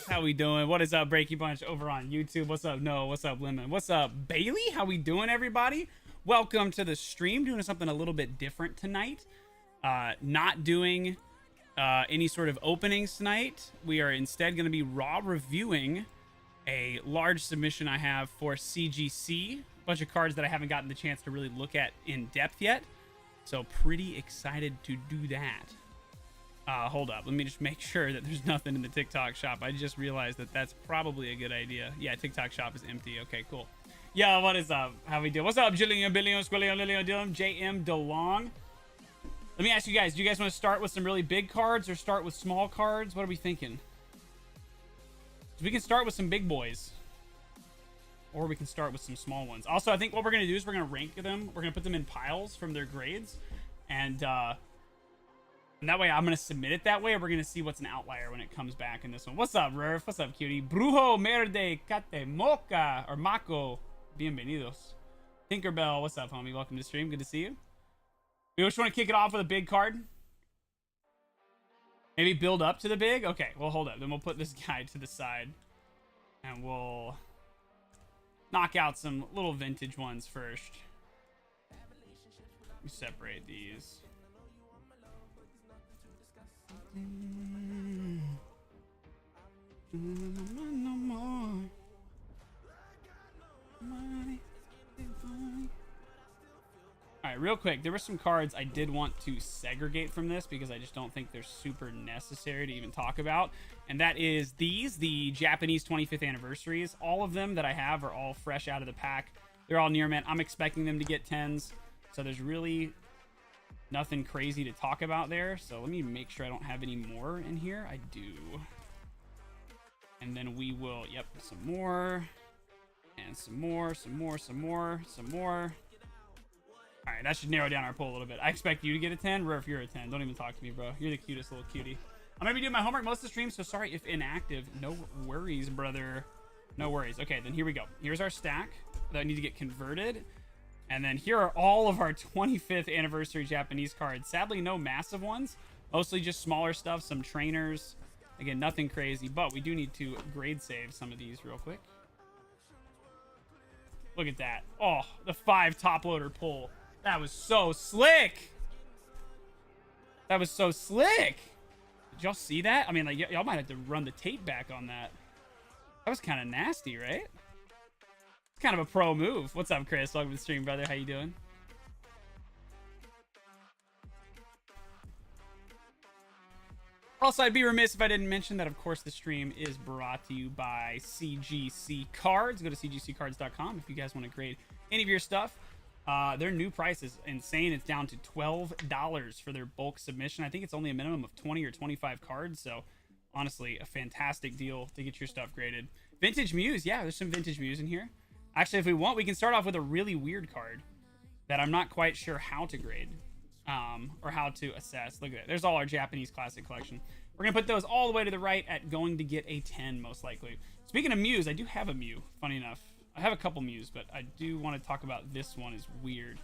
How we doing? What is up, Breaky Bunch over on YouTube? What's up, Noah? What's up, Lemon? What's up, Bailey? How we doing, everybody? Welcome to the stream. Doing something a little bit different tonight. Not doing any sort of openings tonight. We are instead going to be raw reviewing a large submission I have for CGC. A bunch of cards that I haven't gotten the chance to really look at in depth yet. So pretty excited to do that. Hold up. Let me just make sure that there's nothing in the TikTok shop. I just realized that that's probably a good idea. Yeah, TikTok shop is empty. Okay, cool. Yo, what is up? How we doing? What's up, Jillian, Billion, Squillion, Lillian, Dylan, JM, DeLong? Let me ask you guys, do you guys want to start with some really big cards or start with small cards? What are we thinking? So we can start with some big boys. Or we can start with some small ones. Also, I think what we're going to do is we're going to rank them. We're going to put them in piles from their grades. And that way I'm going to submit it that way. Or we're going to see what's an outlier when it comes back in this one. What's up, Rurf? What's up, cutie? Brujo, Merde, Kate, Mocha, or Mako. Bienvenidos. Tinkerbell, what's up, homie? Welcome to the stream. Good to see you. We just want to kick it off with a big card. Maybe build up to the big? Okay, well, hold up. Then we'll put this guy to the side. And we'll knock out some little vintage ones first. We separate these. No more. All right, real quick, there were some cards I did want to segregate from this because I just don't think they're super necessary to even talk about. And that is these, the Japanese 25th anniversaries. All of them that I have are all fresh out of the pack. They're all near mint. I'm expecting them to get 10s. So there's really nothing crazy to talk about there. So let me make sure I don't have any more in here. I do. And then we will, yep, some more. And some more, some more, some more, some more. All right, that should narrow down our poll a little bit. I expect you to get a 10. Rurf, you're a 10. Don't even talk to me, bro. You're the cutest little cutie. I'm going to be doing my homework most of the stream, so sorry if inactive. No worries, brother. No worries. Okay, then here we go. Here's our stack that need to get converted. And then here are all of our 25th anniversary Japanese cards. Sadly, no massive ones. Mostly just smaller stuff, some trainers. Again, nothing crazy, but we do need to grade save some of these real quick. Look at that. Oh, the 5 top loader pull. That was so slick. That was so slick. Did y'all see that? I mean, like, y'all might have to run the tape back on that. That was kind of nasty, right? It's kind of a pro move. What's up, Chris? Welcome to the stream, brother. How you doing? Also, I'd be remiss if I didn't mention that, of course, the stream is brought to you by CGC Cards. Go to cgccards.com if you guys want to grade any of your stuff. Their new price is insane. It's down to $12 for their bulk submission. I think it's only a minimum of 20 or 25 cards. So, honestly, a fantastic deal to get your stuff graded. Vintage Muse. Yeah, there's some Vintage Muse in here. Actually, if we want, we can start off with a really weird card that I'm not quite sure how to grade. Or how to assess. Look at it. There's all our Japanese classic collection. We're going to put those all the way to the right at going to get a 10, most likely. Speaking of Muse, I do have a Mew, funny enough. I have a couple Mews, but I do want to talk about this one is weird.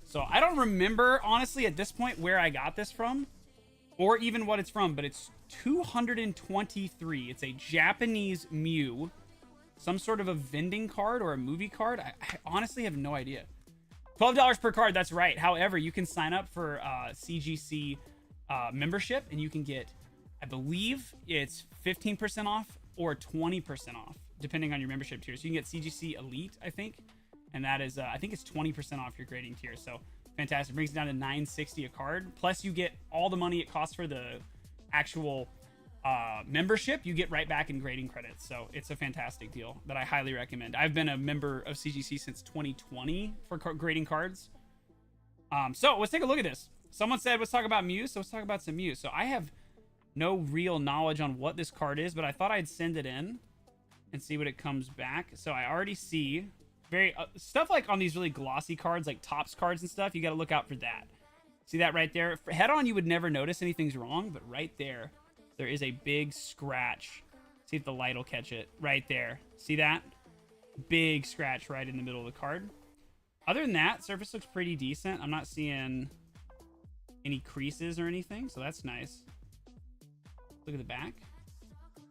So I don't remember, honestly, at this point, where I got this from. Or even what it's from, but it's 223. It's a Japanese Mew. Some sort of a vending card or a movie card. I honestly have no idea. $12 per card, that's right. However, you can sign up for CGC membership, and you can get, I believe it's 15% off or 20% off, depending on your membership tier. So you can get CGC Elite, I think, and that is, I think it's 20% off your grading tier. So fantastic. Brings it down to $9.60 a card. Plus, you get all the money it costs for the actual membership. You get right back in grading credits. So it's a fantastic deal that I highly recommend. I've been a member of CGC since 2020 for grading cards. So let's take a look at this. Someone said let's talk about Muse, so let's talk about some Muse. So I have no real knowledge on what this card is, but I thought I'd send it in and see what it comes back. So I already see very stuff like on these really glossy cards, like Topps cards and stuff. You got to look out for that. See that right there? For head on, you would never notice anything's wrong, but right there is a big scratch. See if the light will catch it. Right there. See that? Big scratch right in the middle of the card. Other than that, surface looks pretty decent. I'm not seeing any creases or anything, so that's nice. Look at the back.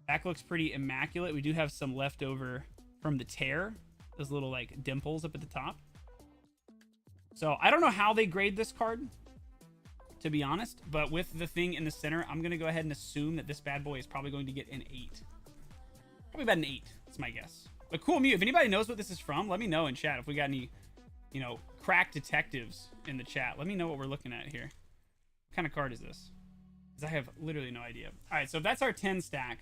Back looks pretty immaculate. We do have some leftover from the tear. Those little like dimples up at the top. So I don't know how they grade this card, to be honest. But with the thing in the center, I'm going to go ahead and assume that this bad boy is probably going to get an 8. Probably about an 8. That's my guess. But cool, Mew. If anybody knows what this is from, let me know in chat. If we got any, you know, crack detectives in the chat, let me know what we're looking at here. What kind of card is this? Because I have literally no idea. All right, so if that's our 10 stack,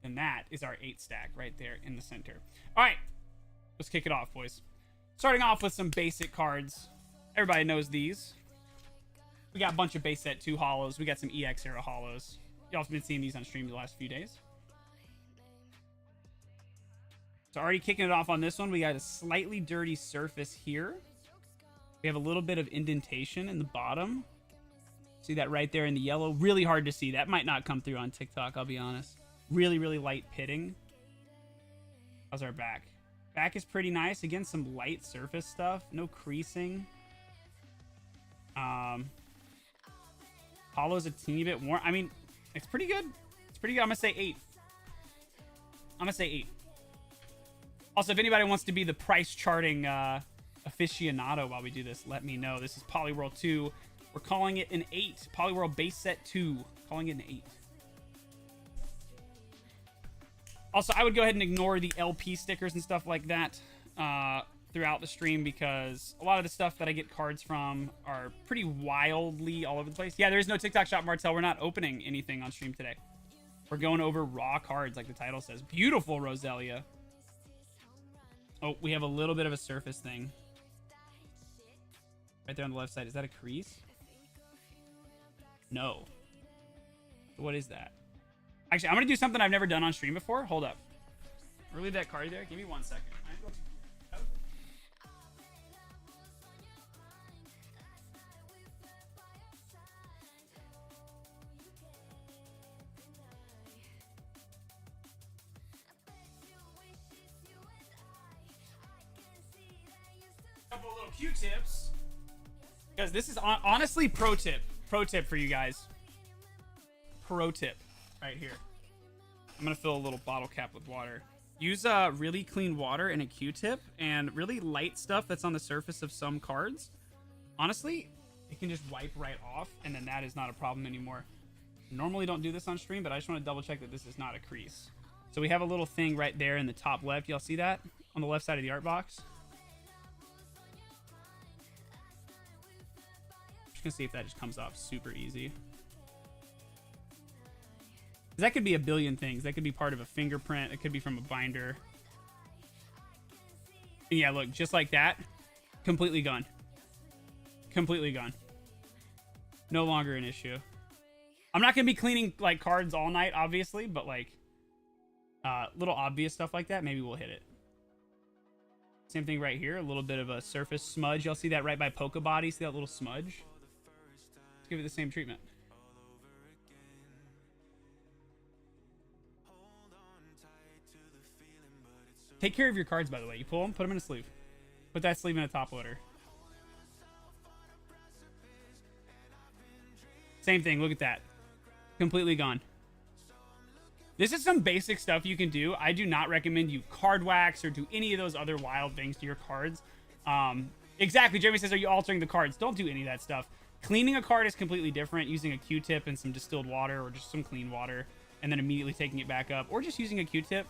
then that is our 8 stack right there in the center. All right, let's kick it off, boys. Starting off with some basic cards. Everybody knows these. We got a bunch of base set 2 holos. We got some EX era holos. Y'all have been seeing these on stream the last few days. So already kicking it off on this one, we got a slightly dirty surface here. We have a little bit of indentation in the bottom. See that right there in the yellow? Really hard to see. That might not come through on TikTok, I'll be honest. Really, really light pitting. How's our back? Back is pretty nice. Again, some light surface stuff. No creasing. Hollow's a teeny bit warm. I mean, it's pretty good. It's pretty good. I'm going to say 8. I'm going to say 8. Also, if anybody wants to be the price charting aficionado while we do this, let me know. This is Polyworld 2. We're calling it an 8. Polyworld base set 2. Calling it an 8. Also, I would go ahead and ignore the LP stickers and stuff like that throughout the stream, because a lot of the stuff that I get cards from are pretty wildly all over the place. Yeah, there is no TikTok shop, Martel. We're not opening anything on stream today. We're going over raw cards like the title says. Beautiful Roselia. Oh, we have a little bit of a surface thing. Right there on the left side. Is that a crease? No. What is that? Actually, I'm going to do something I've never done on stream before. Hold up. We'll leave that card there. Give me 1 second. Couple little Q-tips, because this is honestly pro tip for you guys. Pro tip right here. I'm gonna fill a little bottle cap with water. Use really clean water and a Q-tip and really light stuff that's on the surface of some cards. Honestly, it can just wipe right off, and then that is not a problem anymore. Normally don't do this on stream, but I just want to double check that this is not a crease. So we have a little thing right there in the top left. Y'all see that on the left side of the art box? Just gonna see if that just comes off super easy. That could be a billion things. That could be part of a fingerprint. It could be from a binder. And yeah, look, just like that, completely gone. Completely gone. No longer an issue. I'm not gonna be cleaning like cards all night, obviously, but like little obvious stuff like that, maybe we'll hit it. Same thing right here, a little bit of a surface smudge. Y'all see that right by Polka Body? See that little smudge? Give it the same treatment. Take care of your cards, by the way. You pull them, put them in a sleeve. Put that sleeve in a top loader. Same thing. Look at that. Completely gone. This is some basic stuff you can do. I do not recommend you card wax or do any of those other wild things to your cards. Exactly. Jeremy says, are you altering the cards? Don't do any of that stuff. Cleaning a card is completely different. Using a Q-tip and some distilled water or just some clean water and then immediately taking it back up, or just using a Q-tip.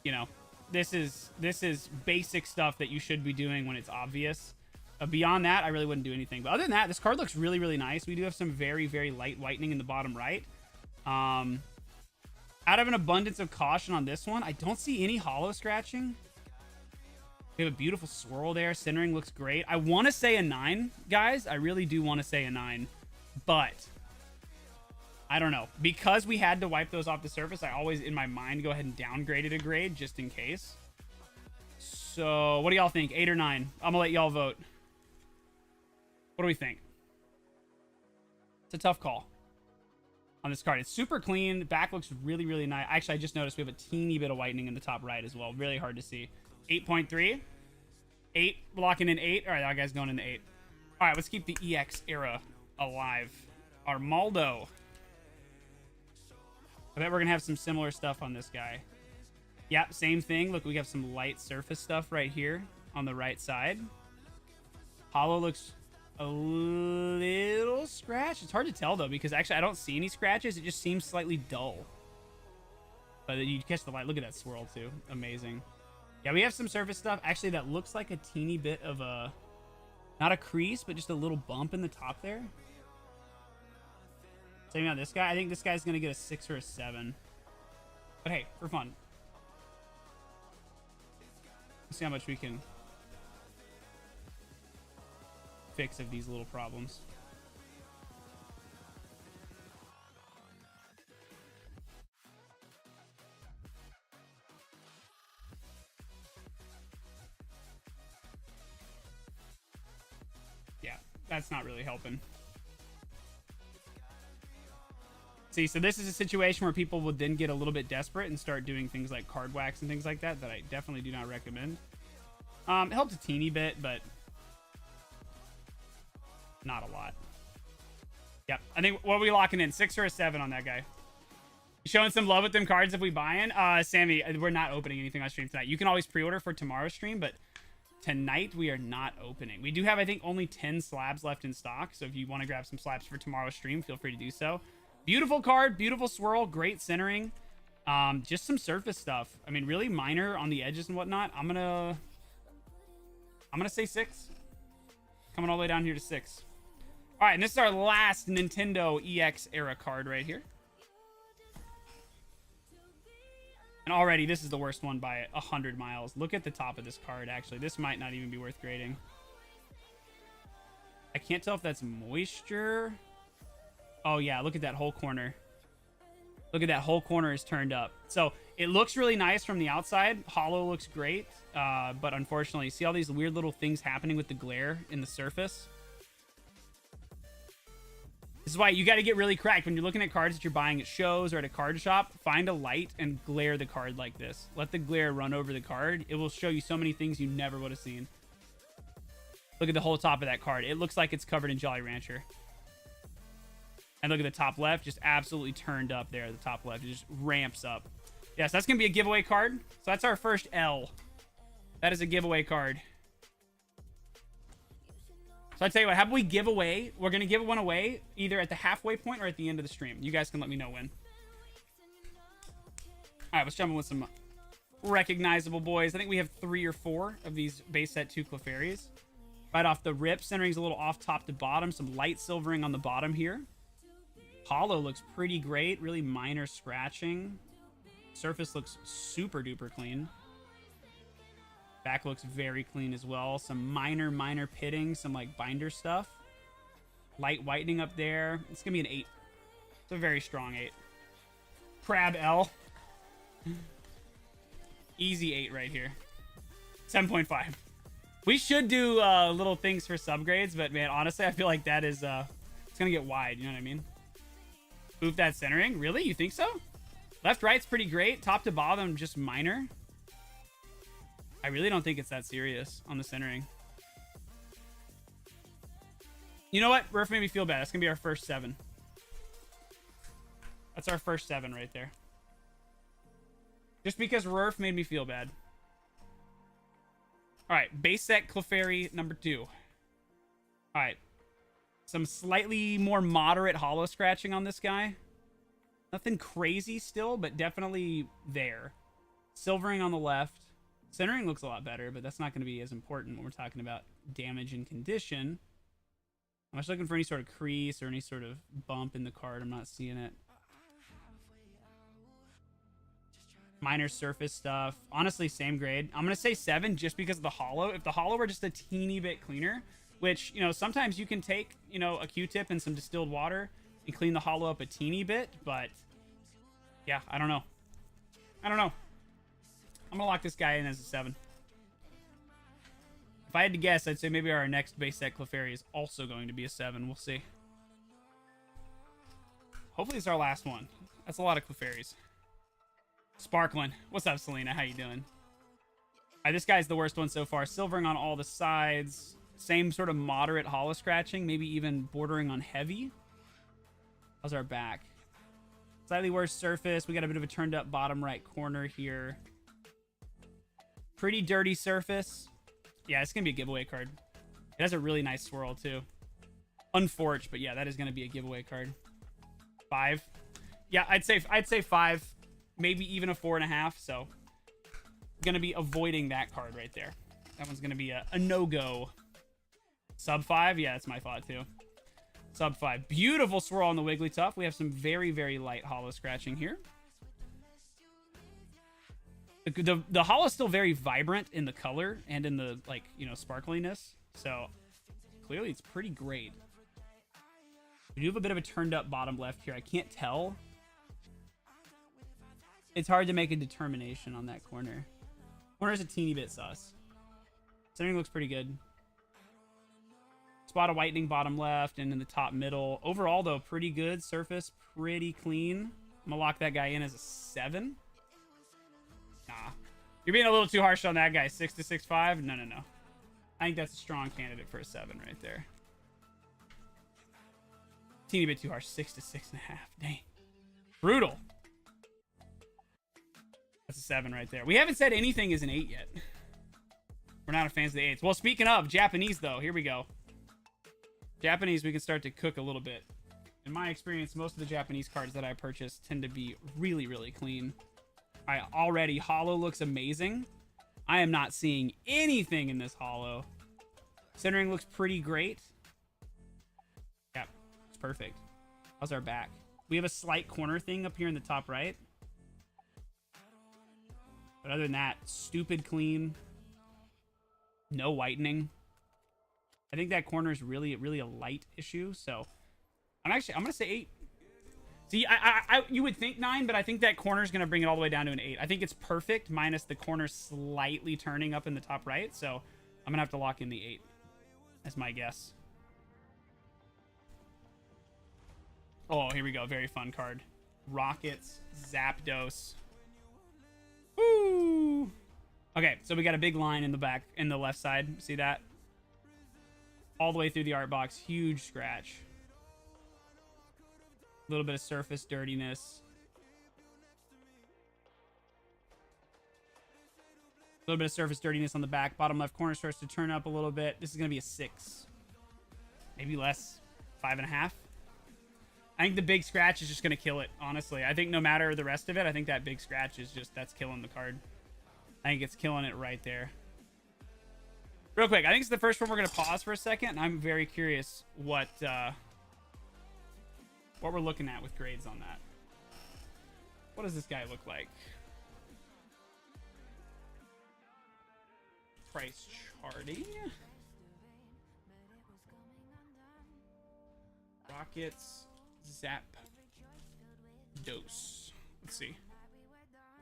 You know, this is basic stuff that you should be doing when it's obvious. Beyond that, I really wouldn't do anything. But other than that, this card looks really, really nice. We do have some very, very light whitening in the bottom right. Out of an abundance of caution on this one, I don't see any hollow scratching. We have a beautiful swirl there. Centering looks great. I want to say a 9, guys. I really do want to say a 9. But I don't know. Because we had to wipe those off the surface, I always, in my mind, go ahead and downgrade it a grade just in case. So, what do y'all think? 8 or 9? I'm going to let y'all vote. What do we think? It's a tough call on this card. It's super clean. The back looks really, really nice. Actually, I just noticed we have a teeny bit of whitening in the top right as well. Really hard to see. 8.3. 8. Locking in 8. All right, that guy's going into 8. All right, let's keep the EX era alive. Armaldo. I bet we're going to have some similar stuff on this guy. Yep, same thing. Look, we have some light surface stuff right here on the right side. Hollow looks a little scratched. It's hard to tell, though, because actually I don't see any scratches. It just seems slightly dull. But you catch the light. Look at that swirl, too. Amazing. Yeah, we have some surface stuff. Actually, that looks like a teeny bit of a... Not a crease, but just a little bump in the top there. Same on this guy. I think this guy's going to get a 6 or a 7. But hey, for fun. Let's see how much we can fix of these little problems. Yeah, that's not really helping. See, so this is a situation where people will then get a little bit desperate and start doing things like card wax and things like that I definitely do not recommend. It helps a teeny bit, but not a lot. Yep. I think, what are we locking in? 6 or a 7 on that guy? Showing some love with them cards if we buy in? Sammy, we're not opening anything on stream tonight. You can always pre-order for tomorrow's stream, but tonight we are not opening. We do have, I think, only 10 slabs left in stock, so if you want to grab some slabs for tomorrow's stream, feel free to do so. Beautiful card, beautiful swirl, great centering. Just some surface stuff. I mean, really minor on the edges and whatnot. I'm gonna say 6. Coming all the way down here to 6. All right, and this is our last Nintendo EX era card right here. And already, this is the worst one by 100 miles. Look at the top of this card, actually. This might not even be worth grading. I can't tell if that's moisture. Oh, yeah, look at that whole corner. Look at that whole corner is turned up. So it looks really nice from the outside. Hollow looks great. But unfortunately, see all these weird little things happening with the glare in the surface? This is why you got to get really cracked. When you're looking at cards that you're buying at shows or at a card shop, find a light and glare the card like this. Let the glare run over the card. It will show you so many things you never would have seen. Look at the whole top of that card. It looks like it's covered in Jolly Rancher. And look at the top left, just absolutely turned up there. The top left, it just ramps up. Yes, that's going to be a giveaway card. So that's our first L. That is a giveaway card. So I tell you what, have we give away? We're going to give one away either at the halfway point or at the end of the stream. You guys can let me know when. All right, let's jump in with some recognizable boys. I think we have 3 or 4 of these base set 2 Clefairies. Right off the rip, centering's a little off top to bottom. Some light silvering on the bottom here. Hollow looks pretty great. Really minor scratching. Surface looks super duper clean. Back looks very clean as well. Some minor pitting. Some like binder stuff. Light whitening up there. It's going to be an 8. It's a very strong 8. Crab L. Easy 8 right here. 7.5. We should do little things for subgrades, but man, honestly, I feel like that is it's going to get wide. You know what I mean? Oof, that centering? Really? You think so? Left, right's pretty great. Top to bottom, just minor. I really don't think it's that serious on the centering. You know what? Rurf made me feel bad. That's going to be our first 7. That's our first 7 right there. Just because Rurf made me feel bad. All right, base set Clefairy number 2. All right. Some slightly more moderate hollow scratching on this guy. Nothing crazy still, but definitely there. Silvering on the left. Centering looks a lot better, but that's not going to be as important when we're talking about damage and condition. I'm just looking for any sort of crease or any sort of bump in the card. I'm not seeing it. Minor surface stuff. Honestly, same grade. I'm going to say 7 just because of the hollow. If the hollow were just a teeny bit cleaner, which, you know, sometimes you can take, you know, a Q-tip and some distilled water and clean the hollow up a teeny bit, but yeah, I don't know. I'm going to lock this guy in as a 7. If I had to guess, I'd say maybe our next base set Clefairy is also going to be a 7. We'll see. Hopefully it's our last one. That's a lot of Clefairies. Sparkling. What's up, Selena? How you doing? All right, this guy's the worst one so far. Silvering on all the sides. Same sort of moderate hollow scratching. Maybe even bordering on heavy. How's our back? Slightly worse surface. We got a bit of a turned up bottom right corner here. Pretty dirty surface. Yeah, it's going to be a giveaway card. It has a really nice swirl, too. Unforged, but yeah, that is going to be a giveaway card. 5. Yeah, I'd say 5. Maybe even a 4.5. So, going to be avoiding that card right there. That one's going to be a no-go. Sub 5? Yeah, that's my thought, too. Sub 5. Beautiful swirl on the Wigglytuff. We have some very, very light hollow scratching here. The hollow is still very vibrant in the color and in the, like, you know, sparkliness. So, clearly it's pretty great. We do have a bit of a turned up bottom left here. I can't tell. It's hard to make a determination on that corner. Corner's a teeny bit sus. Centering looks pretty good. Spot of whitening bottom left and in the top middle. Overall, though, pretty good. Surface, pretty clean. I'm gonna lock that guy in as a 7. Nah. You're being a little too harsh on that guy. 6 to 6.5? No, no, no. I think that's a strong candidate for a 7 right there. Teeny bit too harsh. 6 to 6.5. Dang. Brutal. That's a 7 right there. We haven't said anything is an 8 yet. We're not a fans of the 8s. Well, speaking of Japanese, though, here we go. Japanese, we can start to cook a little bit. In my experience, most of the Japanese cards that I purchase tend to be really, really clean. Already, hollow looks amazing. I am not seeing anything in this hollow. Centering looks pretty great. Yep, it's perfect. How's our back? We have a slight corner thing up here in the top right. But other than that, stupid clean. No whitening. I think that corner is really, really a light issue. So I'm going to say 8. See, you would think 9, but I think that corner is going to bring it all the way down to an 8. I think it's perfect minus the corner slightly turning up in the top right. So I'm going to have to lock in the 8. That's my guess. Oh, here we go. Very fun card. Rockets, Zapdos. Woo! Okay, so we got a big line in the back, in the left side. See that? All the way through the art box. Huge scratch. A little bit of surface dirtiness. A little bit of surface dirtiness on the back. Bottom left corner starts to turn up a little bit. This is going to be a 6. Maybe less. 5.5. I think the big scratch is just going to kill it, honestly. I think no matter the rest of it, I think that big scratch is just, that's killing the card. I think it's killing it right there. Real quick, I think it's the first one we're going to pause for a second, and I'm very curious what we're looking at with grades on that. What does this guy look like? Price charting. Rockets. Zapdos. Let's see.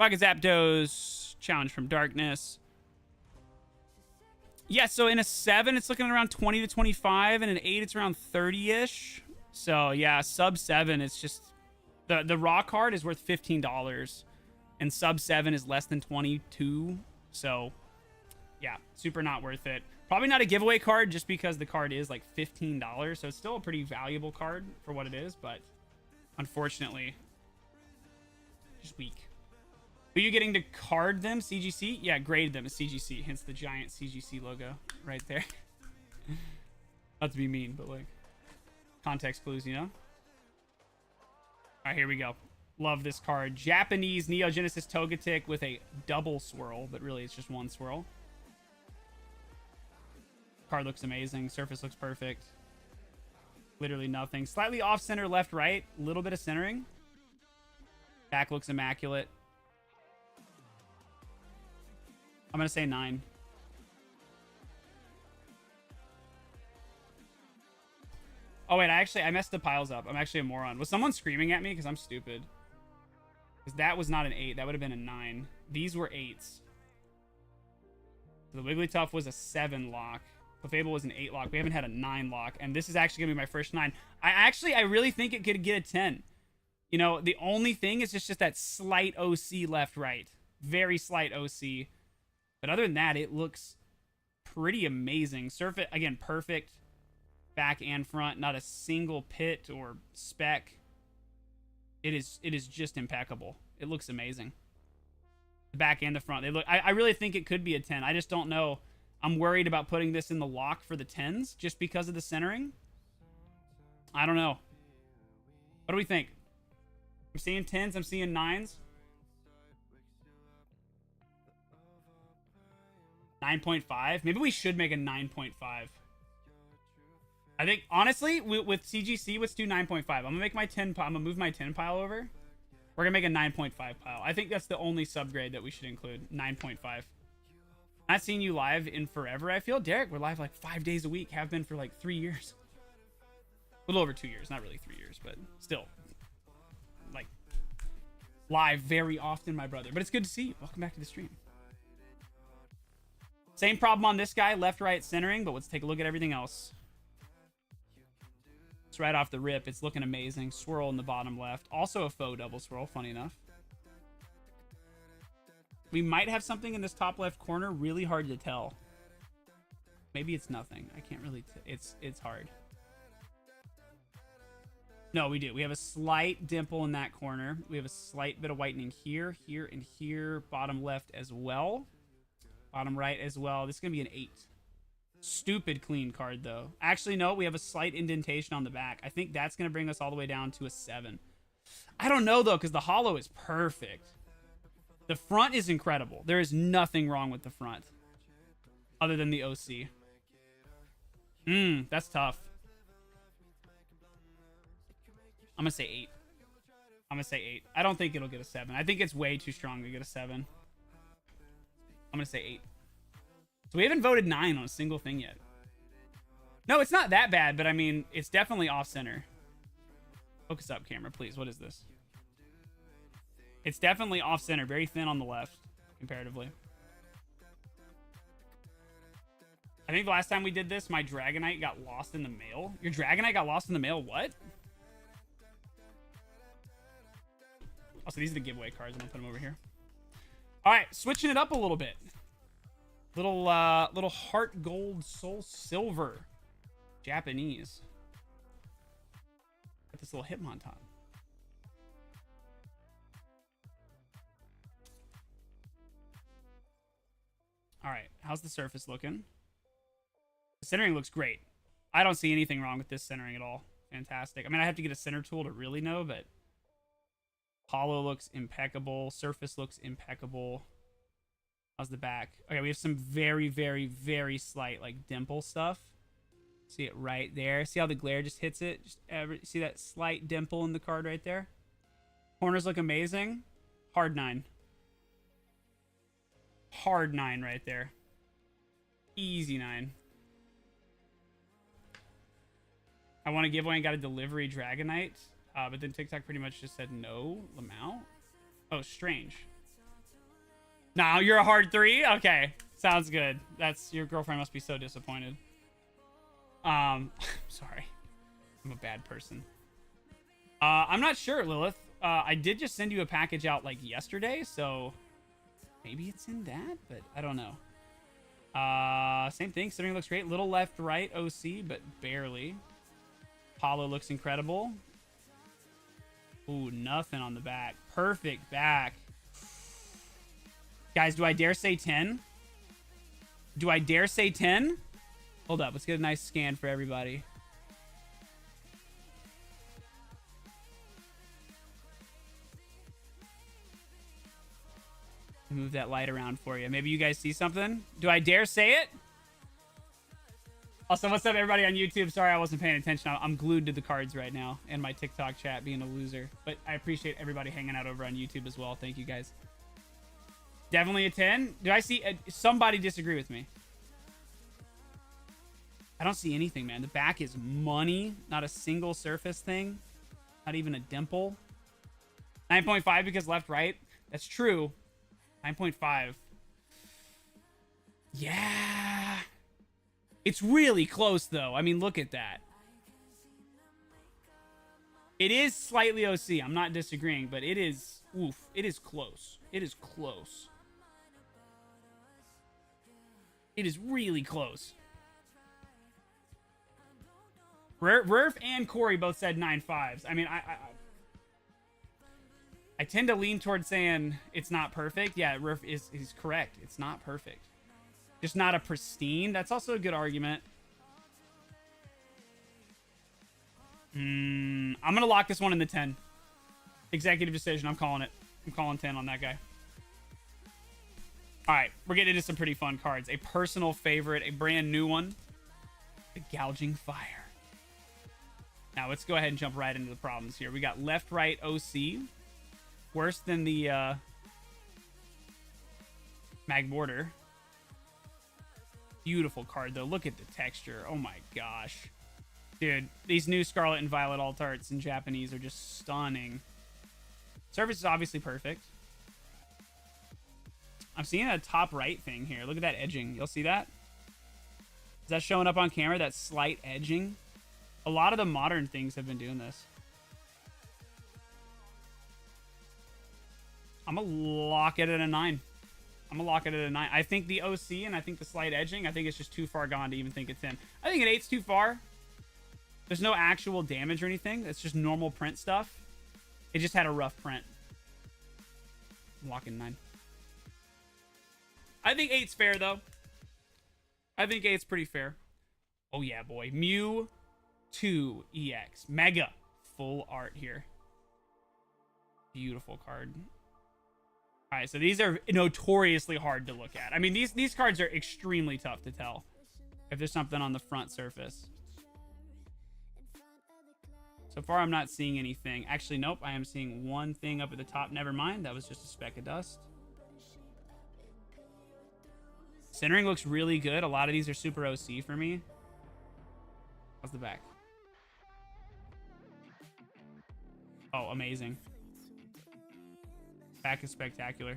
Rocket Zapdos. Challenge from Darkness. Yeah, so in a 7, it's looking around 20 to 25. And an 8, it's around 30-ish. So, yeah, sub 7, it's just... The raw card is worth $15. And sub 7 is less than 22. So, yeah, super not worth it. Probably not a giveaway card just because the card is like $15. So it's still a pretty valuable card for what it is. But unfortunately, just weak. Who are you getting to card them? CGC? Yeah, grade them as CGC. Hence the giant CGC logo right there. Not to be mean, but like context clues, you know? All right, here we go. Love this card. Japanese Neo Genesis Togetic with a double swirl, but really it's just one swirl. Card looks amazing. Surface looks perfect. Literally nothing. Slightly off center left, right. A little bit of centering. Back looks immaculate. I'm going to say 9. Oh, wait. I messed the piles up. I'm actually a moron. Was someone screaming at me? Because I'm stupid. Because that was not an 8. That would have been a 9. These were 8s. The Wigglytuff was a 7 lock. Clefable was an 8 lock. We haven't had a 9 lock. And this is actually going to be my first 9. I really think it could get a 10. You know, the only thing is just that slight OC left-right. Very slight OC. But other than that, it looks pretty amazing. Surface, again, perfect. Back and front. Not a single pit or speck. It is just impeccable. It looks amazing. The back and the front. They look. I really think it could be a 10. I just don't know. I'm worried about putting this in the lock for the 10s just because of the centering. I don't know. What do we think? I'm seeing 10s. I'm seeing 9s. 9.5. Maybe we should make a 9.5. I think, honestly, with CGC, let's do 9.5. I'm going to make my 10 pile. I'm going to move my 10 pile over. We're going to make a 9.5 pile. I think that's the only subgrade that we should include. 9.5. Not seen you live in forever, I feel. Derek, we're live like 5 days a week. Have been for like 3 years. A little over 2 years. Not really 3 years, but still. Like, live very often, my brother. But it's good to see you. Welcome back to the stream. Same problem on this guy. Left, right, centering. But let's take a look at everything else. It's right off the rip. It's looking amazing. Swirl in the bottom left. Also a faux double swirl, funny enough. We might have something in this top left corner. Really hard to tell. Maybe it's nothing. I can't really... It's hard. No, we do. We have a slight dimple in that corner. We have a slight bit of whitening here, here, and here. Bottom left as well. Bottom right as well. This is going to be an 8. Stupid clean card, though. Actually, no. We have a slight indentation on the back. I think that's going to bring us all the way down to a 7. I don't know, though, because the hollow is perfect. The front is incredible. There is nothing wrong with the front. Other than the OC. That's tough. I'm going to say 8. I'm going to say 8. I don't think it'll get a 7. I think it's way too strong to get a 7. I'm going to say 8. So we haven't voted 9 on a single thing yet. No, it's not that bad, but I mean, it's definitely off-center. Focus up, camera, please. What is this? It's definitely off-center. Very thin on the left, comparatively. I think the last time we did this, my Dragonite got lost in the mail. Your Dragonite got lost in the mail? What? Oh, so these are the giveaway cards. I'm going to put them over here. All right, switching it up a little bit. Little heart gold, soul silver. Japanese. Got this little Hitmonchan. All right, how's the surface looking? The centering looks great. I don't see anything wrong with this centering at all. Fantastic. I mean, I have to get a center tool to really know, but hollow looks impeccable. Surface looks impeccable. How's the back? Okay, we have some very, very, very slight, like, dimple stuff. See it right there. See how the glare just hits it? See that slight dimple in the card right there? Corners look amazing. Hard 9. Hard 9 right there. Easy 9. I want to give away and got a delivery Dragonite. But then TikTok pretty much just said no. Lamau? Oh, strange. Now you're a hard 3? Okay. Sounds good. That's your girlfriend must be so disappointed. Sorry. I'm a bad person. I'm not sure, Lilith. I did just send you a package out like yesterday, so maybe it's in that, but I don't know. Same thing. Centering looks great. Little left, right, OC, but barely. Hollow looks incredible. Ooh, nothing on the back. Perfect back. Guys, do I dare say 10? Do I dare say 10? Hold up. Let's get a nice scan for everybody. Move that light around for you. Maybe you guys see something. Do I dare say it? Also, what's up, everybody on YouTube? Sorry I wasn't paying attention. I'm glued to the cards right now and my TikTok chat being a loser. But I appreciate everybody hanging out over on YouTube as well. Thank you, guys. Definitely a 10. Do I see... somebody disagree with me? I don't see anything, man. The back is money. Not a single surface thing. Not even a dimple. 9.5 because left, right. That's true. 9.5. Yeah. It's really close, though. I mean, look at that. It is slightly OC. I'm not disagreeing, but it is... Oof. It is close. It is close. It is really close. Rurf and Corey both said 9.5s. I mean, I tend to lean towards saying it's not perfect. Yeah, Rurf is correct. It's not perfect. Just not a pristine. That's also a good argument. I'm going to lock this one in the 10. Executive decision. I'm calling it. I'm calling 10 on that guy. All right. We're getting into some pretty fun cards. A personal favorite. A brand new one. The Gouging Fire. Now, let's go ahead and jump right into the problems here. We got left-right OC. Worse than the Mag Border. Beautiful card, though. Look at the texture. Oh, my gosh. Dude, these new Scarlet and Violet alt arts in Japanese are just stunning. Surface is obviously perfect. I'm seeing a top right thing here. Look at that edging. You'll see that? Is that showing up on camera? That slight edging? A lot of the modern things have been doing this. I'm going to lock it at a 9. I'm going to lock it at a 9. I think the OC and I think the slight edging, I think it's just too far gone to even think it's 10. I think an 8's too far. There's no actual damage or anything. It's just normal print stuff. It just had a rough print. I'm locking 9. I think 8's fair, though. I think 8's pretty fair. Oh, yeah, boy. Mew 2 EX. Mega. Full art here. Beautiful card. All right, so these are notoriously hard to look at. I mean, these cards are extremely tough to tell if there's something on the front surface. So far, I'm not seeing anything. Actually, nope. I am seeing one thing up at the top. Never mind. That was just a speck of dust. Centering looks really good. A lot of these are super OC for me. How's the back? Oh, amazing. Back is spectacular.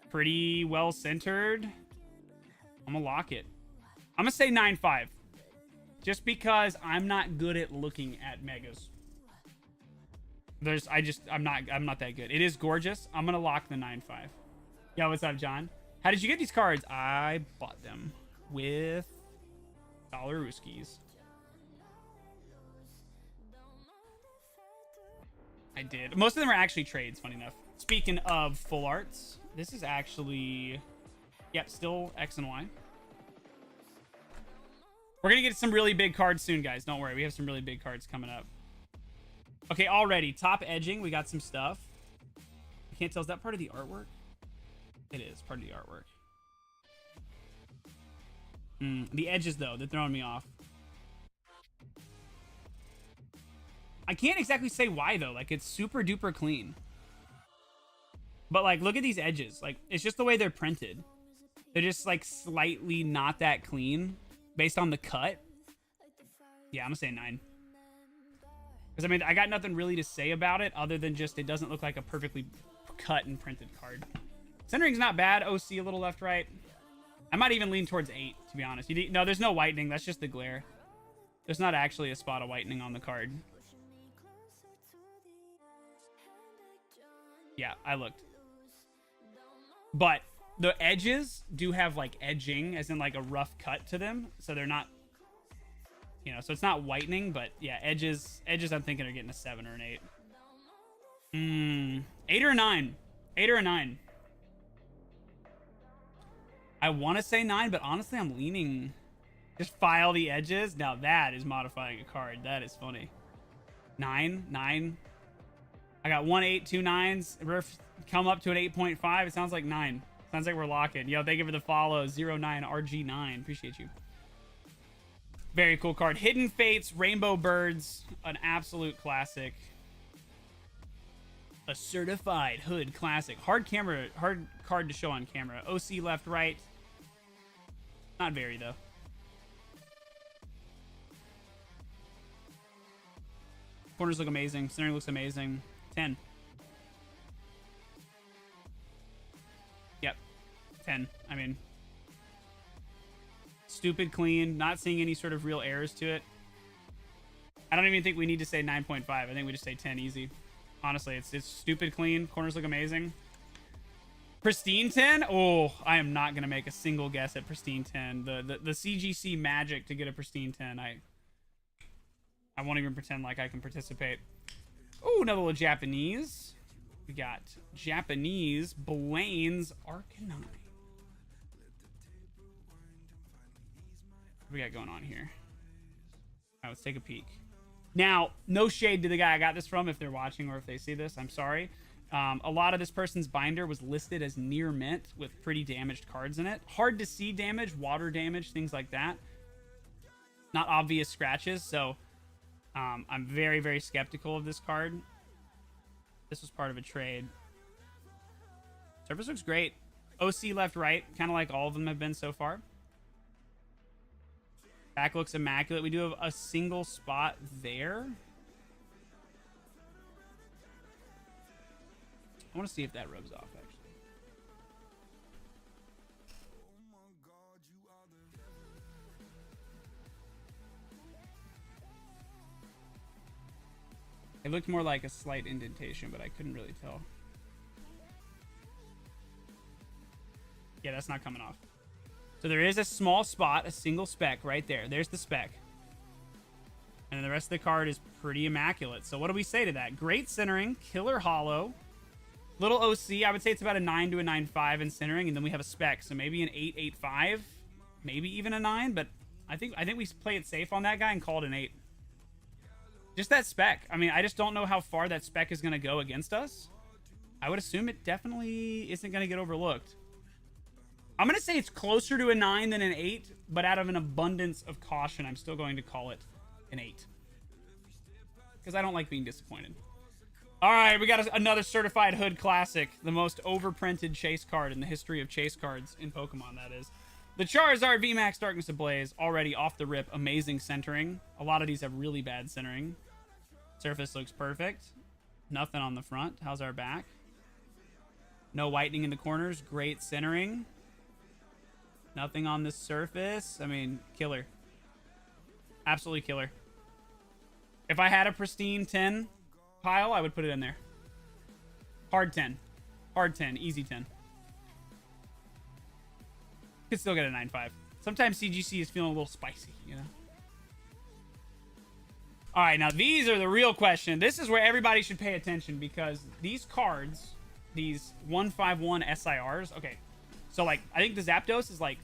Pretty well centered. I'm gonna lock it. I'm gonna say 9.5. Just because I'm not good at looking at megas. I'm not that good. It is gorgeous. I'm gonna lock the 9.5. Yo, what's up, John? How did you get these cards? I bought them with $Ruskies. I did. Most of them are actually trades, funny enough. Speaking of full arts, this is actually, yep, still X and Y. We're going to get some really big cards soon, guys. Don't worry. We have some really big cards coming up. Okay, already. Top edging. We got some stuff. I can't tell. Is that part of the artwork? It is part of the artwork. The edges, though, they're throwing me off. I can't exactly say why, though. Like, it's super duper clean. But, like, look at these edges. Like, it's just the way they're printed. They're just, like, slightly not that clean based on the cut. Yeah, I'm gonna say 9. Because, I mean, I got nothing really to say about it other than just it doesn't look like a perfectly cut and printed card. Centering's not bad. OC a little left, right. I might even lean towards 8, to be honest. No, there's no whitening. That's just the glare. There's not actually a spot of whitening on the card. Yeah, I looked. But the edges do have, like, edging, as in, like, a rough cut to them. So they're not, you know, so it's not whitening. But, yeah, edges I'm thinking are getting a 7 or an 8. 8 or a 9. 8 or a 9. I want to say 9, but honestly, I'm leaning. Just file the edges. Now that is modifying a card. That is funny. 9. I got 1 8, 2 9s. Rurf come up to an 8.5. It sounds like 9. Sounds like we're locking. Yo, thank you for the follow. 09RG9. Appreciate you. Very cool card. Hidden Fates, Rainbow Birds. An absolute classic. A certified hood classic. Hard card to show on camera. OC left, right. Not very, though. Corners look amazing. Centering looks amazing. 10. Yep. 10. I mean, stupid clean. Not seeing any sort of real errors to it. I don't even think we need to say 9.5. I think we just say 10 easy. Honestly, it's stupid clean. Corners look amazing. Pristine 10? Oh, I am not going to make a single guess at pristine 10. The CGC magic to get a pristine 10. I won't even pretend like I can participate. Oh, another little Japanese. We got Japanese Blaine's Arcanine. What we got going on here? All right, let's take a peek. Now, no shade to the guy I got this from if they're watching or if they see this. I'm sorry. A lot of this person's binder was listed as near mint with pretty damaged cards in it. Hard to see damage, water damage, things like that. Not obvious scratches, so I'm very, very skeptical of this card. This was part of a trade. Surface looks great. OC left, right, kind of like all of them have been so far. Back looks immaculate. We do have a single spot there. I want to see if that rubs off, actually. It looked more like a slight indentation, but I couldn't really tell. Yeah, that's not coming off. So there is a small spot, a single speck right there. There's the speck. And then the rest of the card is pretty immaculate. So what do we say to that? Great centering, killer hollow. Little OC, I would say it's about a 9 to a 9.5 in centering, and then we have a spec, so maybe an 8, 8.5, maybe even a 9, but I think we play it safe on that guy and call it an 8. Just that spec. I mean, I just don't know how far that spec is going to go against us. I would assume it definitely isn't going to get overlooked. I'm going to say it's closer to a 9 than an 8, but out of an abundance of caution, I'm still going to call it an 8. Because I don't like being disappointed. All right, we got another Certified Hood Classic, the most overprinted chase card in the history of chase cards in Pokemon, that is. The Charizard VMAX Darkness Ablaze, already off the rip, amazing centering. A lot of these have really bad centering. Surface looks perfect. Nothing on the front. How's our back? No whitening in the corners. Great centering. Nothing on the surface. I mean, killer. Absolutely killer. If I had a pristine 10... pile, I would put it in there. Hard 10. Hard 10. Easy 10. Could still get a 9.5. Sometimes CGC is feeling a little spicy, you know? All right, now these are the real question. This is where everybody should pay attention because these cards, these 151 SIRs, okay. So, like, I think the Zapdos is like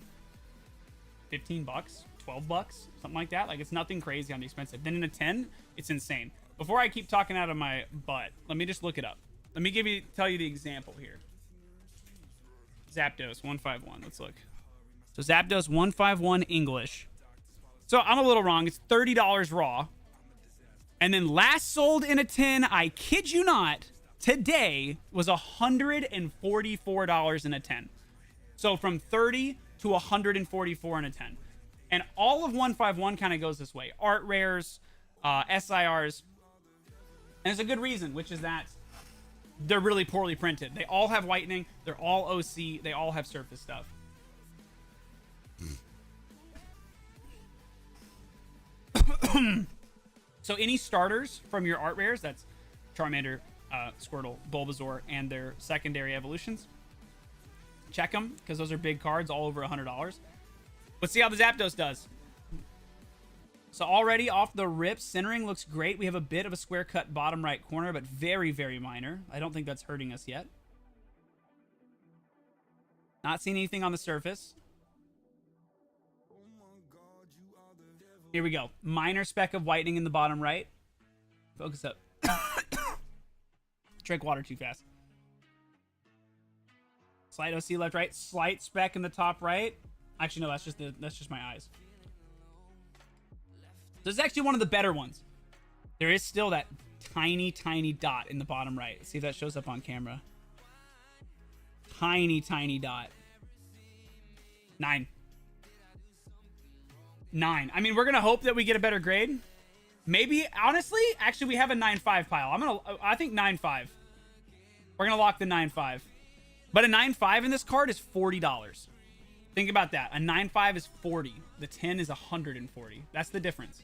15 bucks, 12 bucks, something like that. Like, it's nothing crazy on the expensive. Then in a 10, it's insane. Before I keep talking out of my butt, let me just look it up. Let me tell you the example here. Zapdos 151. Let's look. So Zapdos 151 English. So I'm a little wrong. It's $30 raw. And then last sold in a 10, I kid you not, today was $144 in a 10. So from 30 to 144 in a 10. And all of 151 kind of goes this way. Art rares, SIRs. And there's a good reason, which is that they're really poorly printed. They all have whitening. They're all OC. They all have surface stuff. So any starters from your art rares, that's Charmander, Squirtle, Bulbasaur, and their secondary evolutions, check them, because those are big cards, all over $100. Let's see how the Zapdos does. So already off the rip, centering looks great. We have a bit of a square cut bottom right corner, but very, very minor. I don't think that's hurting us yet. Not seeing anything on the surface. Here we go. Minor speck of whitening in the bottom right. Focus up. Drink water too fast. Slight OC left, right. Slight speck in the top right. Actually, no, that's just my eyes. This is actually one of the better ones. There is still that tiny, tiny dot in the bottom right. Let's see if that shows up on camera. Tiny, tiny dot. 9. 9. I mean, we're going to hope that we get a better grade. Maybe, honestly, actually, we have a 9.5 pile. I think 9.5. We're going to lock the 9.5. But a 9.5 in this card is $40. Think about that. A 9.5 is 40. The 10 is 140. That's the difference.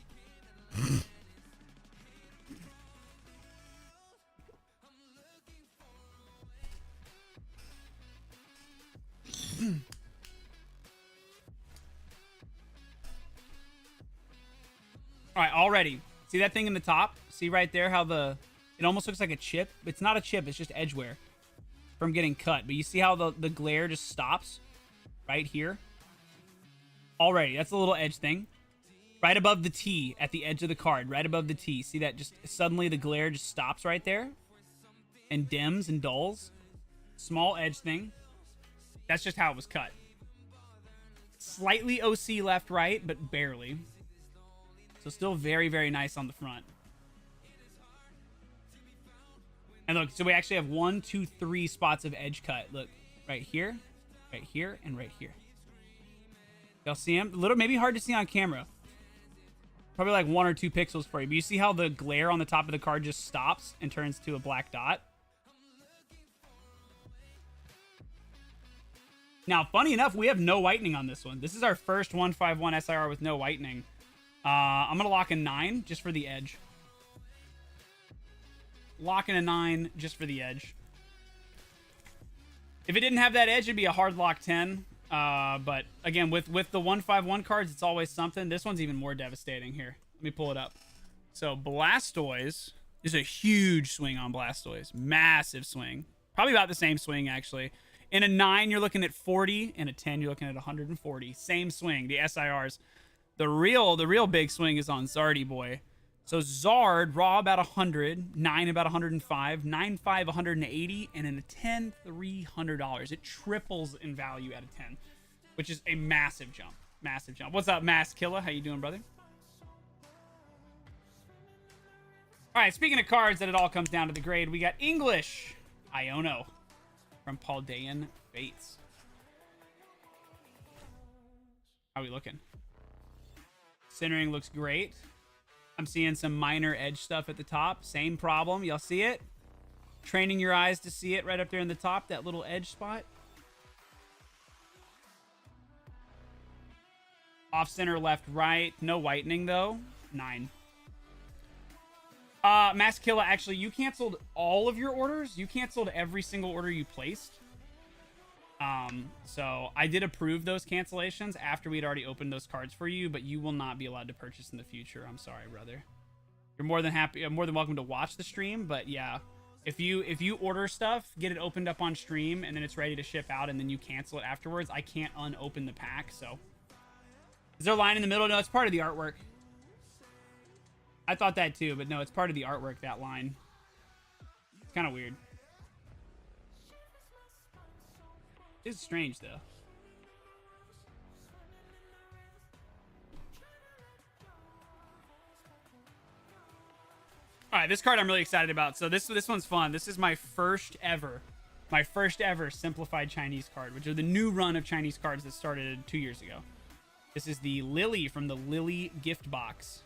All right, already. See that thing in the top? See right there how the It almost looks like a chip. It's not a chip. It's just edge wear from getting cut. But you see how the glare just stops right here? Already, that's a little edge thing. Right above the T at the edge of the card. Right above the T. See that just suddenly the glare just stops right there? And dims and dulls. Small edge thing. That's just how it was cut. Slightly OC left, right, but barely. So still very, very nice on the front. And look, so we actually have 1, 2, 3 spots of edge cut. Look, right here, and right here. Y'all see him? A little, maybe hard to see on camera. Probably like 1 or 2 pixels for you. But you see how the glare on the top of the card just stops and turns to a black dot? Now, funny enough, we have no whitening on this one. This is our first 151 SIR with no whitening. I'm going to lock a 9 just for the edge. Locking a 9 just for the edge. If it didn't have that edge, it'd be a hard lock 10. But again, with the 151 cards, it's always something. This one's even more devastating here. Let me pull it up. So Blastoise is a huge swing on Blastoise. Massive swing. Probably about the same swing, actually. In a 9, you're looking at 40. In a 10, you're looking at 140. Same swing, the SIRs. The real big swing is on Zardy Boy. So Zard, raw about 100, 9 about 105, 9.5, 180, and in a 10, $300. It triples in value at a 10, which is a massive jump. Massive jump. What's up, Mass Killa? How you doing, brother? All right, speaking of cards that it all comes down to the grade, we got English Iono from Paldean Fates. How are we looking? Centering looks great. I'm seeing some minor edge stuff at the top. Same problem. Y'all see it? Training your eyes to see it right up there in the top, that little edge spot. Off center, left, right. No whitening, though. 9. Maskilla, actually, you canceled all of your orders. You canceled every single order you placed. So I did approve those cancellations after we'd already opened those cards for you, but you will not be allowed to purchase in the future. I'm sorry, brother. You're more than welcome to watch the stream, but yeah, if you order stuff, get it opened up on stream, and then it's ready to ship out, and then you cancel it afterwards, I can't unopen the pack. So is there a line in the middle? No, it's part of the artwork. I thought that too, but no, it's part of the artwork, that line. It's kind of weird. It's strange, though. All right, this card I'm really excited about. So this one's fun. This is my first ever simplified Chinese card, which are the new run of Chinese cards that started 2 years ago. This is the Lily from the Lily gift box.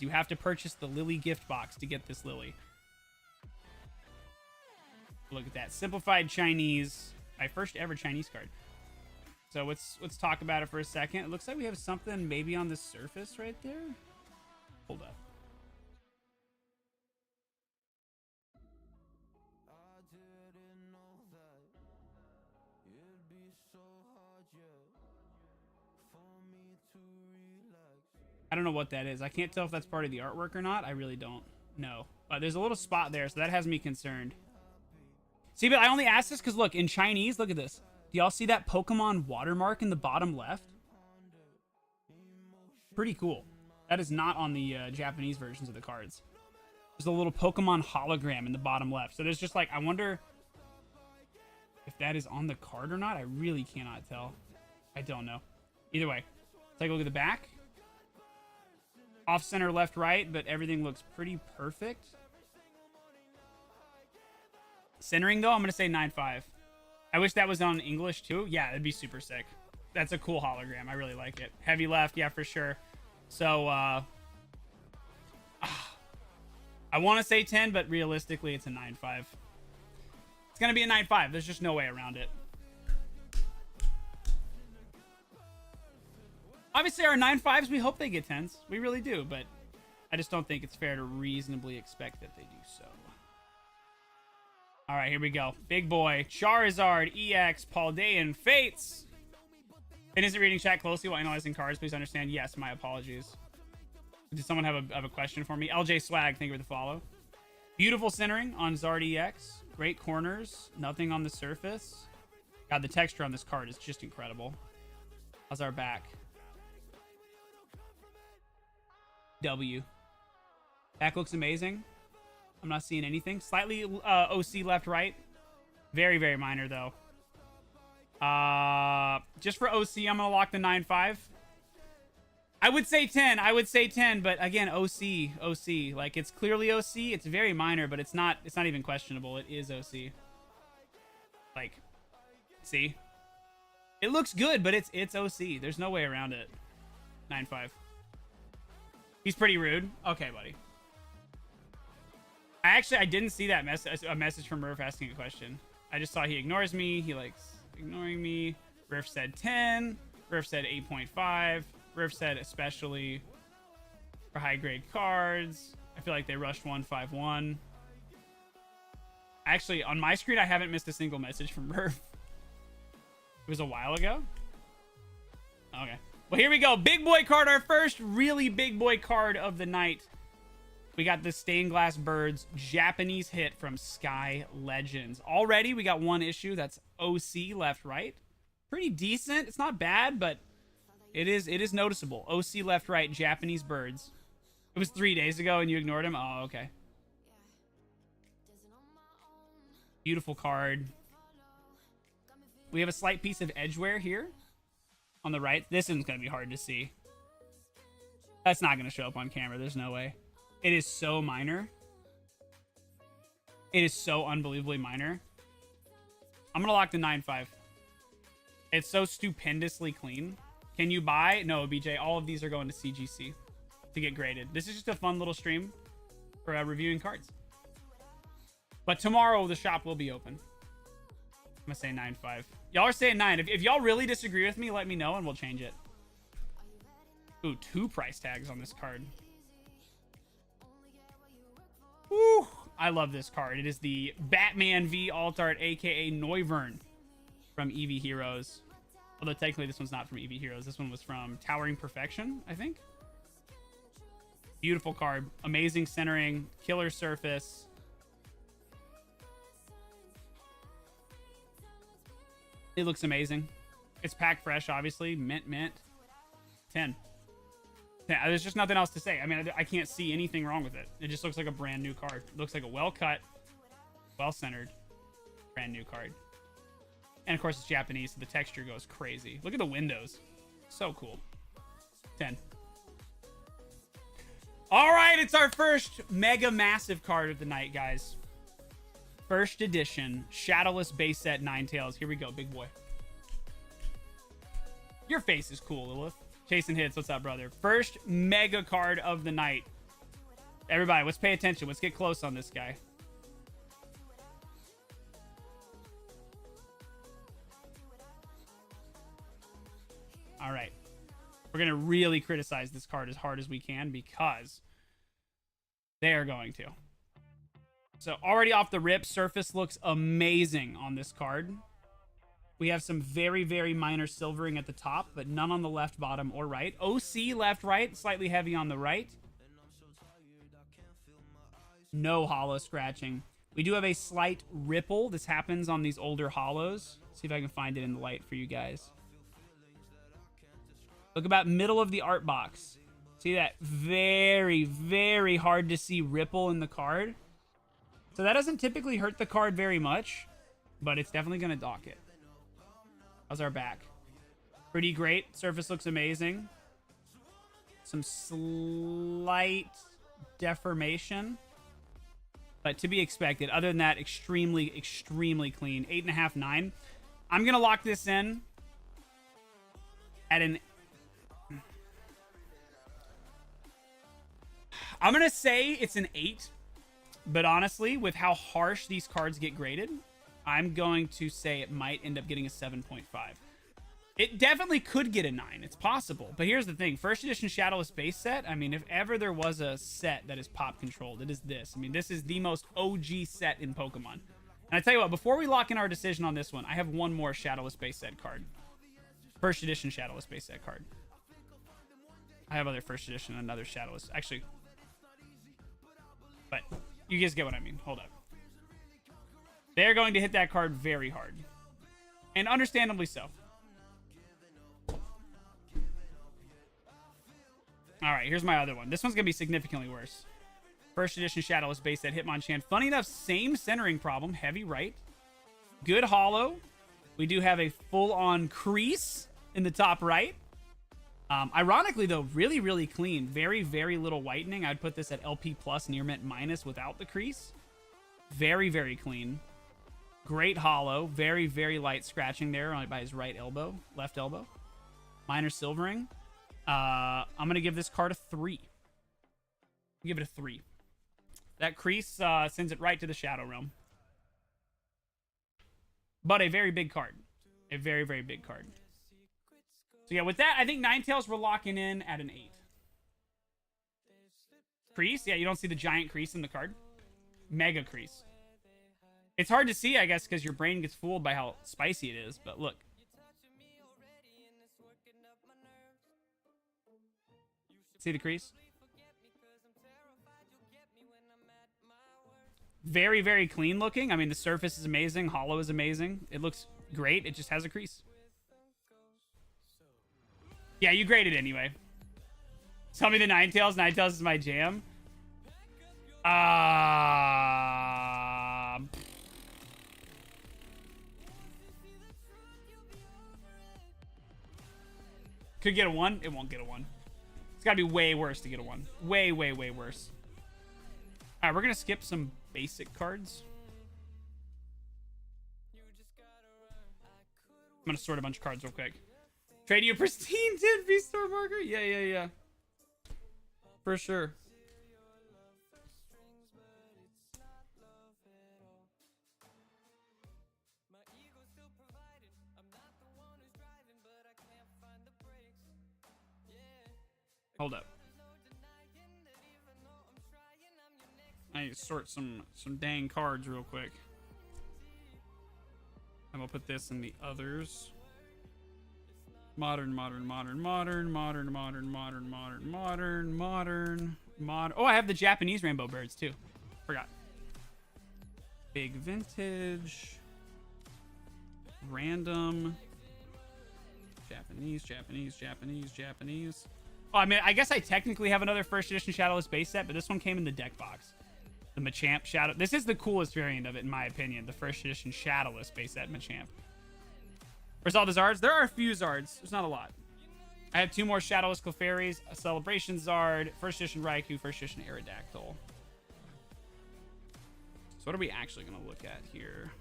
You have to purchase the Lily gift box to get this Lily. Look at that. Simplified Chinese. My first ever Chinese card. So let's talk about it for a second. It looks like we have something maybe on the surface right there. Hold up. I don't know what that is. I can't tell if that's part of the artwork or not. I really don't know. There's a little spot there, so that has me concerned. See, but I only asked this because, look, in Chinese, look at this. Do y'all see that Pokemon watermark in the bottom left? Pretty cool. That is not on the Japanese versions of the cards. There's a little Pokemon hologram in the bottom left. So there's just like, I wonder if that is on the card or not. I really cannot tell. I don't know. Either way, take a look at the back. Off center, left, right, but everything looks pretty perfect. Centering, though, I'm going to say 9.5. I wish that was on English, too. Yeah, that'd be super sick. That's a cool hologram. I really like it. Heavy left, yeah, for sure. So, I want to say 10, but realistically, it's a 9.5. It's going to be a 9.5. There's just no way around it. Obviously, our 9.5s, we hope they get 10s. We really do, but I just don't think it's fair to reasonably expect that they do so. All right, here we go. Big boy. Charizard, EX, Paldean Fates. And isn't reading chat closely while analyzing cards. Please understand. Yes, my apologies. Did someone have a question for me? LJ Swag, thank you for the follow. Beautiful centering on Zard EX. Great corners. Nothing on the surface. God, the texture on this card is just incredible. How's our back? W. Back looks amazing. I'm not seeing anything. Slightly OC left, right. Very, very minor, though. Just for OC, I'm going to lock the 9.5. I would say 10. I would say 10, but again, OC. Like, it's clearly OC. It's very minor, but it's not even questionable. It is OC. Like, see? It looks good, but it's OC. There's no way around it. 9.5. He's pretty rude. Okay, buddy. I didn't see that a message from Murph asking a question. I just saw he ignores me. He likes ignoring me. Murph said 10. Murph said 8.5. Murph said especially for high grade cards. I feel like they rushed 151. Actually, on my screen, I haven't missed a single message from Murph. It was a while ago. Okay. Well, here we go. Big boy card. Our first really big boy card of the night. We got the Stained Glass Birds Japanese hit from Sky Legends. Already, we got one issue. That's OC left, right. Pretty decent. It's not bad, but it is noticeable. OC left, right, Japanese Birds. It was 3 days ago, and you ignored him? Oh, okay. Beautiful card. We have a slight piece of edgeware here on the right. This one's going to be hard to see. That's not going to show up on camera. There's no way. It is so minor. It is so unbelievably minor. I'm going to lock the 9.5. It's so stupendously clean. Can you buy? No, BJ. All of these are going to CGC to get graded. This is just a fun little stream for reviewing cards. But tomorrow, the shop will be open. I'm going to say 9.5. Y'all are saying 9. If y'all really disagree with me, let me know and we'll change it. Ooh, 2 price tags on this card. Woo! I love this card. It is the Batman V Alt Art, aka Noivern from EV Heroes. Although technically this one's not from EV Heroes. This one was from Towering Perfection, I think. Beautiful card. Amazing centering. Killer surface. It looks amazing. It's packed fresh, obviously. Mint. 10. Yeah, there's just nothing else to say. I mean, I can't see anything wrong with it. It just looks like a brand new card. It looks like a well-cut, well-centered, brand new card. And, of course, it's Japanese, so the texture goes crazy. Look at the windows. So cool. 10. All right, it's our first mega massive card of the night, guys. First edition, Shadowless base set Ninetales. Here we go, big boy. Your face is cool, Lilith. Chasing hits. What's up, brother? First mega card of the night. Everybody, let's pay attention. Let's get close on this guy. All right. We're going to really criticize this card as hard as we can because they are going to. So already off the rip, surface looks amazing on this card. We have some very, very minor silvering at the top, but none on the left, bottom, or right. OC left, right, slightly heavy on the right. No hollow scratching. We do have a slight ripple. This happens on these older hollows. See if I can find it in the light for you guys. Look about middle of the art box. See that very, very hard to see ripple in the card. So that doesn't typically hurt the card very much, but it's definitely going to dock it. How's our back? Pretty great. Surface looks amazing. Some slight deformation, but to be expected. Other than that, extremely, extremely clean. 8.5, 9. I'm going to lock this in at an... I'm going to say it's an 8, but honestly, with how harsh these cards get graded, I'm going to say it might end up getting a 7.5. It definitely could get a 9. It's possible. But here's the thing. First edition Shadowless base set, I mean, if ever there was a set that is pop controlled, it is this. I mean, this is the most OG set in Pokemon. And I tell you what, before we lock in our decision on this one, I have one more Shadowless base set card. First edition Shadowless base set card. I have other first edition, another Shadowless. Actually, but You guys get what I mean. Hold up. They're going to hit that card very hard. And understandably so. Alright, here's my other one. This one's going to be significantly worse. First edition Shadowless base set Hitmonchan. Funny enough, same centering problem. Heavy right. Good hollow. We do have a full-on crease in the top right. Ironically, though, really, really clean. Very, very little whitening. I'd put this at LP plus, near mint minus without the crease. Very, very clean. Great hollow. Very, very light scratching there by his right elbow, left elbow. Minor silvering. I'm going to give this card a 3. Give it a 3. That crease sends it right to the Shadow Realm. But a very big card. A very, very big card. So yeah, with that, I think Ninetales we're locking in at an 8. Crease? Yeah, you don't see the giant crease in the card. Mega crease. It's hard to see, I guess, because your brain gets fooled by how spicy it is. But look. See the crease? Very, very clean looking. I mean, the surface is amazing. Hollow is amazing. It looks great. It just has a crease. Yeah, you grade it anyway. Tell me the Ninetales. Ninetales is my jam. Could get a 1. It won't get a 1. It's got to be way worse to get a 1. Way, way, way worse. All right, we're going to skip some basic cards. I'm going to sort a bunch of cards real quick. Trade you a pristine 10 V-Star marker? Yeah. For sure. Hold up. I need to sort some dang cards real quick. I'm gonna put this in the others. Modern. Oh, I have the Japanese Rainbow Birds too. Forgot. Big vintage. Random. Japanese. Oh, I mean, I guess I technically have another first edition Shadowless base set, but this one came in the deck box. The Machamp Shadow. This is the coolest variant of it, in my opinion. The first edition Shadowless base set Machamp. Where's all the Zards? There are a few Zards. There's not a lot. I have 2 more Shadowless Clefairies, a Celebration Zard, first edition Raikou, first edition Aerodactyl. So what are we actually going to look at here?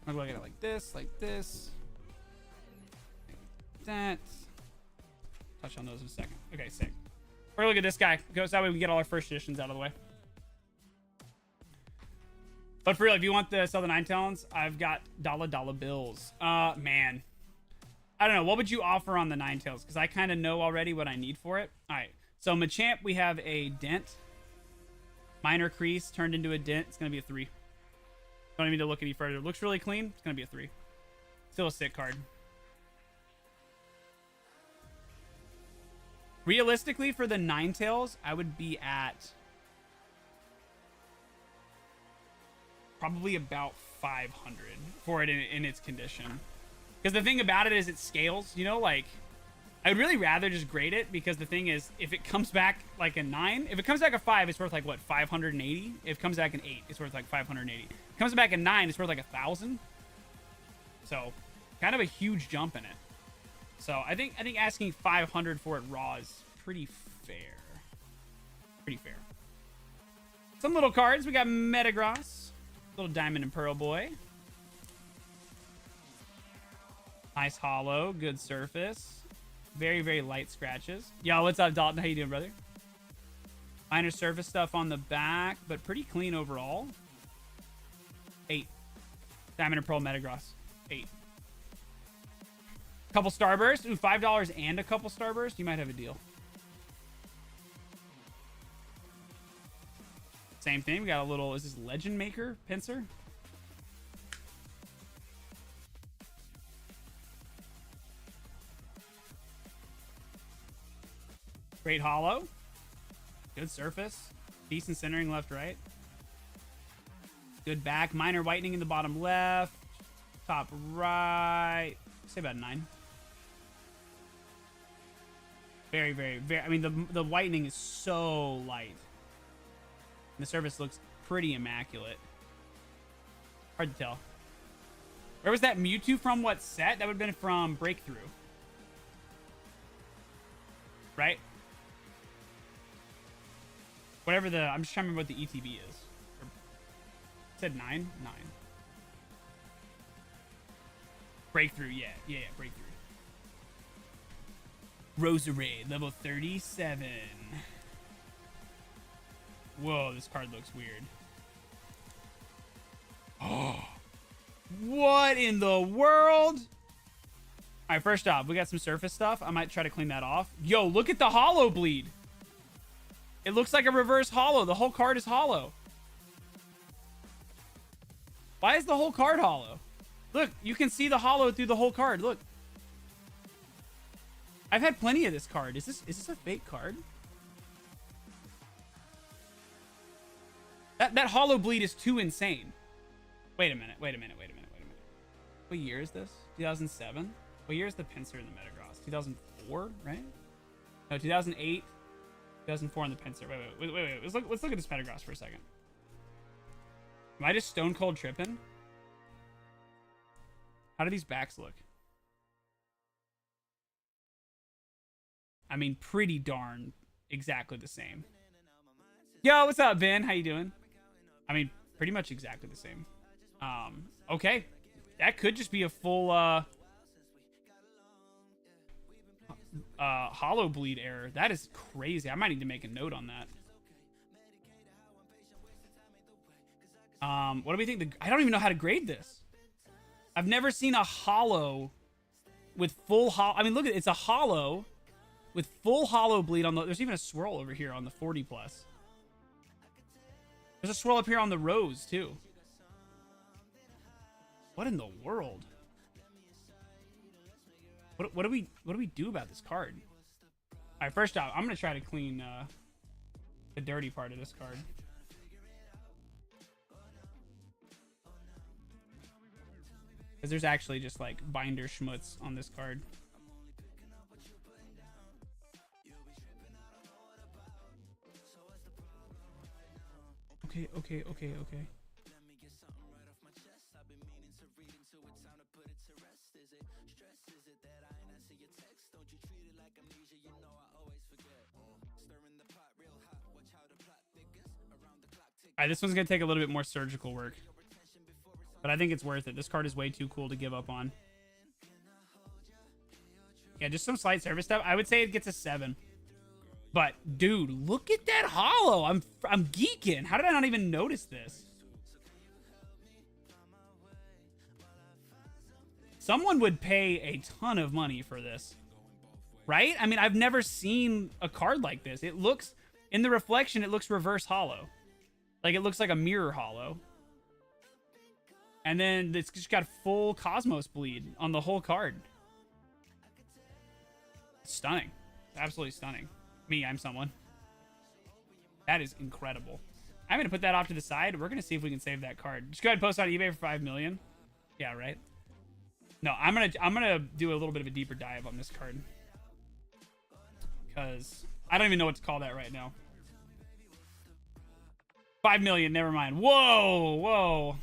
I'm going to look at it like this, like that. Touch on those in a second. Okay, sick. We're going to look at this guy. So that way we get all our first editions out of the way. But for real, if you want the Southern Ninetales, I've got dollar bills. Man. I don't know. What would you offer on the Ninetales? Because I kind of know already what I need for it. All right. So Machamp, we have a dent. Minor crease turned into a dent. It's going to be a 3. Don't even need to look any further. It looks really clean. It's going to be a 3. Still a sick card. Realistically, for the Ninetales, I would be at probably about 500 for it in its condition. Because the thing about it is it scales. You know, like, I would really rather just grade it, because the thing is, if it comes back like a 9, if it comes back a 5, it's worth like, what, 580? If it comes back an 8, it's worth like 580. If it comes back a 9, it's worth like 1,000. So, kind of a huge jump in it. So, I think asking 500 for it raw is pretty fair. Pretty fair. Some little cards. We got Metagross. Little Diamond and Pearl boy. Nice hollow. Good surface. Very, very light scratches. Yo, what's up, Dalton? How you doing, brother? Minor surface stuff on the back, but pretty clean overall. 8. Diamond and Pearl Metagross. 8. Couple Starburst. Ooh, $5 and a couple Starburst. You might have a deal. Same thing. We got a little, is this Legend Maker pincer? Great holo. Good surface. Decent centering left, right. Good back. Minor whitening in the bottom left. Top right. Say about 9. Very, very, very. I mean, the whitening is so light. The surface looks pretty immaculate. Hard to tell. Where was that Mewtwo from? What set? That would have been from Breakthrough. Right? Whatever the... I'm just trying to remember what the ETB is. It said 9? 9. Breakthrough, yeah. Yeah, Breakthrough. Roserade, level 37. Whoa, this card looks weird. Oh. What in the world? All right, first off, we got some surface stuff. I might try to clean that off. Yo, look at the holo bleed. It looks like a reverse holo. The whole card is holo. Why is the whole card holo? Look, you can see the holo through the whole card. Look. I've had plenty of this card. Is this a fake card? That holo bleed is too insane. Wait a minute. What year is this? 2007? What year is the pincer in the Metagross? 2004, right? No, 2008. 2004 in the pincer. Wait. Let's look at this Metagross for a second. Am I just stone cold tripping? How do these backs look? I mean, pretty darn exactly the same. Yo, what's up, Ben? How you doing? I mean, pretty much exactly the same. Okay. That could just be a full, holo bleed error. That is crazy. I might need to make a note on that. What do we think? I don't even know how to grade this. I've never seen a holo with full holo. I mean, look at it. It's a holo with full holo bleed on the... There's even a swirl over here on the 40 plus. There's a swirl up here on the rose too. What in the world? What do we do about this card? All right, first off, I'm gonna try to clean the dirty part of this card. Because there's actually just like binder schmutz on this card. Okay. Alright, this one's gonna take a little bit more surgical work. But I think it's worth it. This card is way too cool to give up on. Yeah, just some slight surface stuff. I would say it gets a 7. But, dude, look at that holo. I'm geeking. How did I not even notice this? Someone would pay a ton of money for this. Right? I mean, I've never seen a card like this. It looks, in the reflection, it looks reverse holo. Like, it looks like a mirror holo. And then it's just got full Cosmos bleed on the whole card. Stunning. Absolutely stunning. Me, I'm someone. That is incredible. I'm going to put that off to the side. We're going to see if we can save that card. Just go ahead and post on eBay for 5 million. Yeah, right? No, I'm gonna do a little bit of a deeper dive on this card. Because I don't even know what to call that right now. 5 million, never mind. Whoa.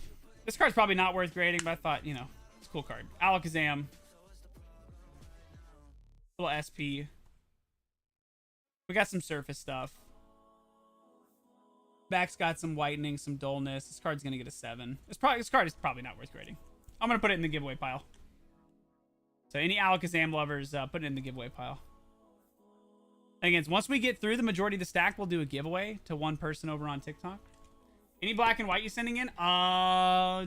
This card's probably not worth grading, but I thought, you know, it's a cool card. Alakazam. Little SP. We got some surface stuff. Back's got some whitening, some dullness. This card's gonna get a 7. This card is probably not worth grading. I'm gonna put it in the giveaway pile. So any Alakazam lovers, put it in the giveaway pile. And again, once we get through the majority of the stack, we'll do a giveaway to one person over on TikTok. Any black and white you sending in? Any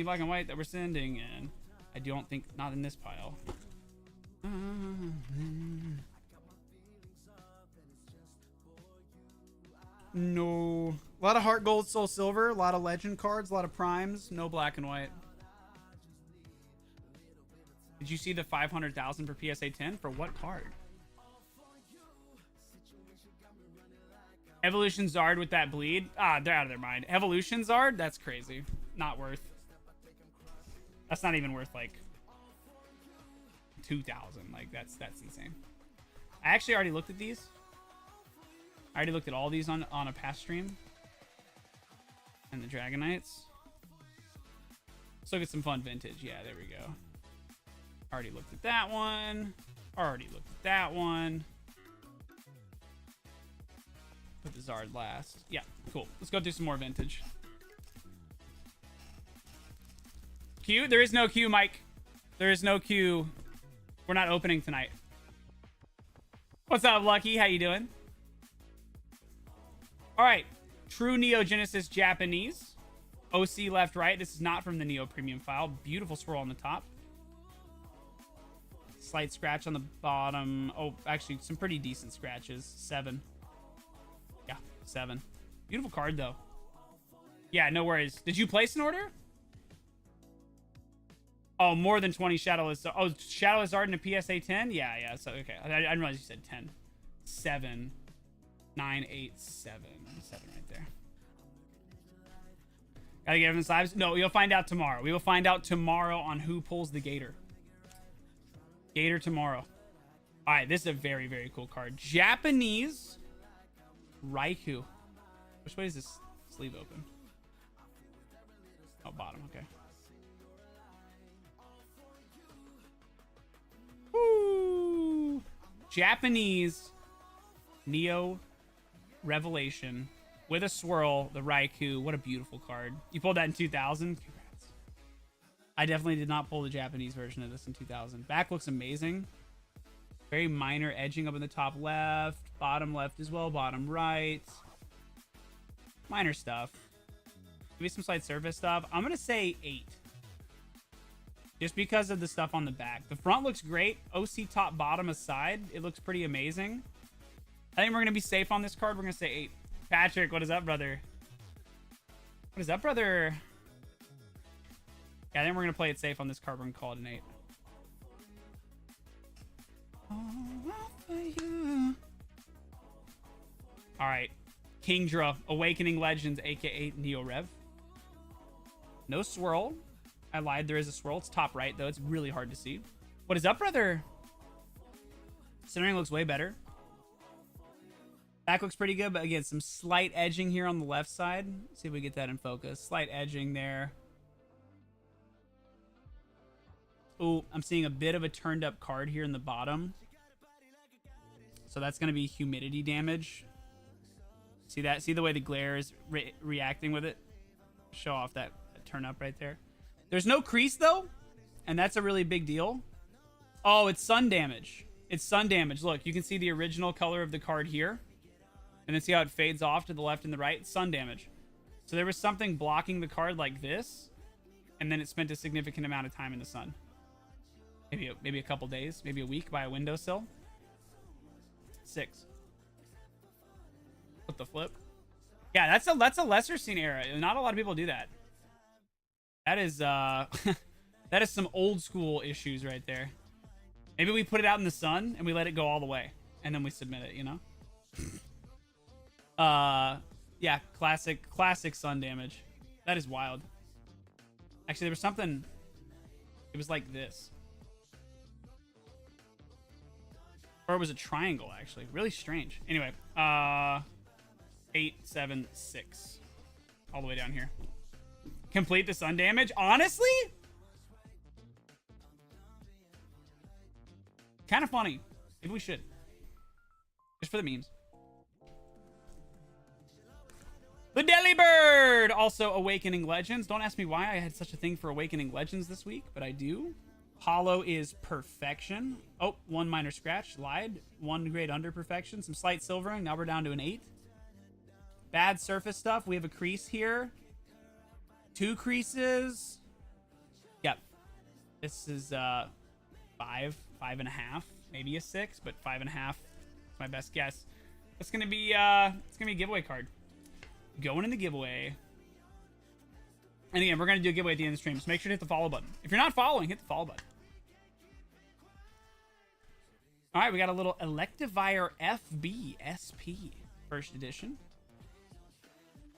black and white that we're sending in? I don't think, not in this pile. No. A lot of heart gold, soul silver, a lot of legend cards, a lot of primes, no black and white. Did you see the 500,000 for PSA 10? For what card? Evolution Zard with that bleed. Ah, they're out of their mind. Evolution Zard? That's crazy. Not worth. That's not even worth like 2,000. Like that's insane. I actually already looked at these. I already looked at all these on a past stream. And the Dragonites. Let's look at some fun vintage. Yeah, there we go. Already looked at that one. Already looked at that one. Put the Zard last. Yeah, cool. Let's go through some more vintage. Q? There is no Q, Mike. There is no Q. We're not opening tonight. What's up, Lucky? How you doing? All right. True Neo Genesis Japanese. OC left, right. This is not from the Neo Premium file. Beautiful swirl on the top. Slight scratch on the bottom. Oh, actually, some pretty decent scratches. 7. Yeah, 7. Beautiful card, though. Yeah, no worries. Did you place an order? Oh, more than 20 Shadowless. Oh, Shadowless Art in a PSA 10? Yeah. So, okay. I didn't realize you said 10. 7. 9, 8, 7. 7 right there. Gotta get everyone's lives. No, you'll find out tomorrow. We will find out tomorrow on who pulls the Gator. Gator tomorrow. All right, this is a very, very cool card. Japanese Raikou. Which way is this sleeve open? Oh, bottom. Okay. Woo! Japanese Neo Revelation with a swirl, the Raikou. What a beautiful card. You pulled that in 2000? Congrats. I definitely did not pull the Japanese version of this in 2000. Back looks amazing. Very minor edging up in the top left. Bottom left as well. Bottom right. Minor stuff. Maybe some slight surface stuff. I'm going to say 8. Just because of the stuff on the back. The front looks great. OC top, bottom aside. It looks pretty amazing. I think we're going to be safe on this card. We're going to say 8. Patrick, what is up, brother? What is up, brother? Yeah, I think we're going to play it safe on this card. We're going to call it an 8. All right. Kingdra, Awakening Legends, a.k.a. Neo Rev. No swirl. I lied. There is a swirl. It's top right, though. It's really hard to see. What is up, brother? Centering looks way better. Back looks pretty good, but again, some slight edging here on the left side. Let's see if we get that in focus. Slight edging there. Ooh, I'm seeing a bit of a turned up card here in the bottom. So that's going to be humidity damage. See that? See the way the glare is reacting with it? Show off that turn up right there. There's no crease, though, and that's a really big deal. Oh, it's sun damage. It's sun damage. Look, you can see the original color of the card here. And then see how it fades off to the left and the right? Sun damage. So there was something blocking the card like this, and then it spent a significant amount of time in the sun. Maybe a couple days, maybe a week by a windowsill. 6. With the flip. Yeah, that's a lesser seen era. Not a lot of people do that. That is that is some old school issues right there. Maybe we put it out in the sun and we let it go all the way, and then we submit it, you know? Yeah, classic sun damage. That is wild. Actually, there was something. It was like this. Or it was a triangle, actually. Really strange. Anyway, 8, 7, 6. All the way down here. Complete the sun damage? Honestly? Kind of funny. Maybe we should. Just for the memes. The Delibird! Also Awakening Legends. Don't ask me why I had such a thing for Awakening Legends this week, but I do. Hollow is perfection. Oh, 1 minor scratch. Lied. 1 grade under perfection. Some slight silvering. Now we're down to an 8. Bad surface stuff. We have a crease here. 2 creases. Yep. This is 5, 5.5, maybe a 6, but 5.5 is my best guess. It's gonna be a giveaway card. Going in the giveaway. And again, we're going to do a giveaway at the end of the stream, so make sure to hit the follow button. If you're not following, hit the follow button. All right, we got a little Electivire FB SP, first edition.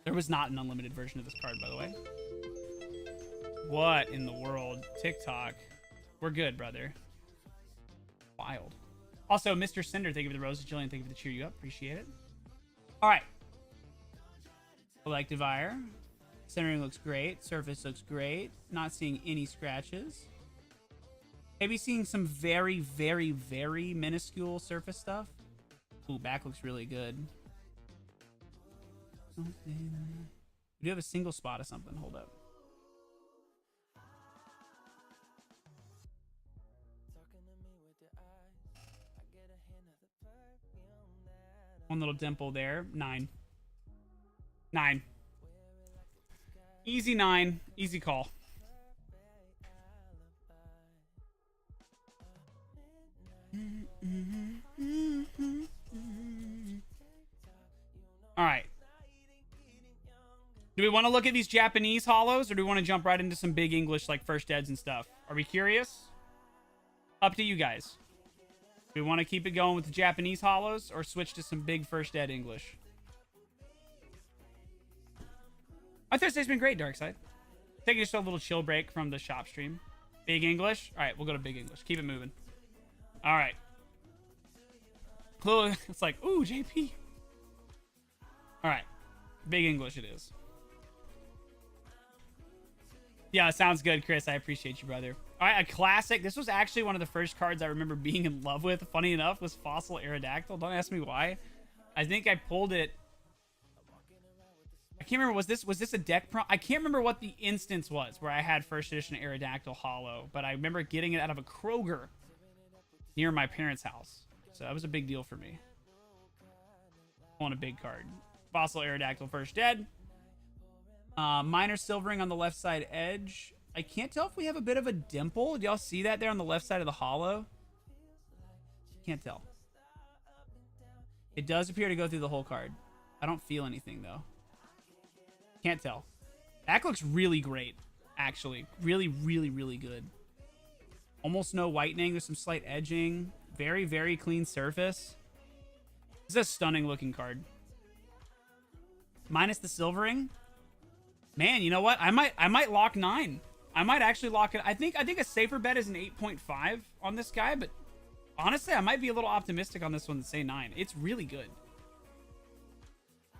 There was not an unlimited version of this card, by the way. What in the world? TikTok. We're good, brother. Wild. Also, Mr. Cinder, thank you for the roses. Jillian, thank you for the cheer you up. Appreciate it. All right. Collective Ire. Centering looks great. Surface looks great. Not seeing any scratches. Maybe seeing some very, very, very minuscule surface stuff. Ooh, back looks really good. Something. We do have a single spot of something. Hold up. One little dimple there. 9. 9. Easy 9. Easy call. All right. Do we want to look at these Japanese holos, or do we want to jump right into some big English like first eds and stuff? Are we curious? Up to you guys. Do we want to keep it going with the Japanese holos, or switch to some big first ed English? My Thursday's been great, Darkside. Taking just a little chill break from the shop stream. Big English? All right, we'll go to big English. Keep it moving. All right. It's like, ooh, JP. All right. Big English it is. Yeah, sounds good, Chris. I appreciate you, brother. All right, a classic. This was actually one of the first cards I remember being in love with. Funny enough, was Fossil Aerodactyl. Don't ask me why. I think I pulled it. I can't remember. Was this a deck prompt? I can't remember what the instance was where I had first edition Aerodactyl Holo, but I remember getting it out of a Kroger near my parents' house. So that was a big deal for me. On a big card. Fossil Aerodactyl first ed. Minor silvering on the left side edge. I can't tell if we have a bit of a dimple. Do y'all see that there on the left side of the holo? Can't tell. It does appear to go through the whole card. I don't feel anything, though. Can't tell. Back looks really great, actually. Really, really, really good. Almost no whitening. There's some slight edging. Very, very clean surface. This is a stunning looking card. Minus the silvering. Man, you know what? I might lock 9. I might actually lock it. I think a safer bet is an 8.5 on this guy, but honestly, I might be a little optimistic on this one and say 9. It's really good.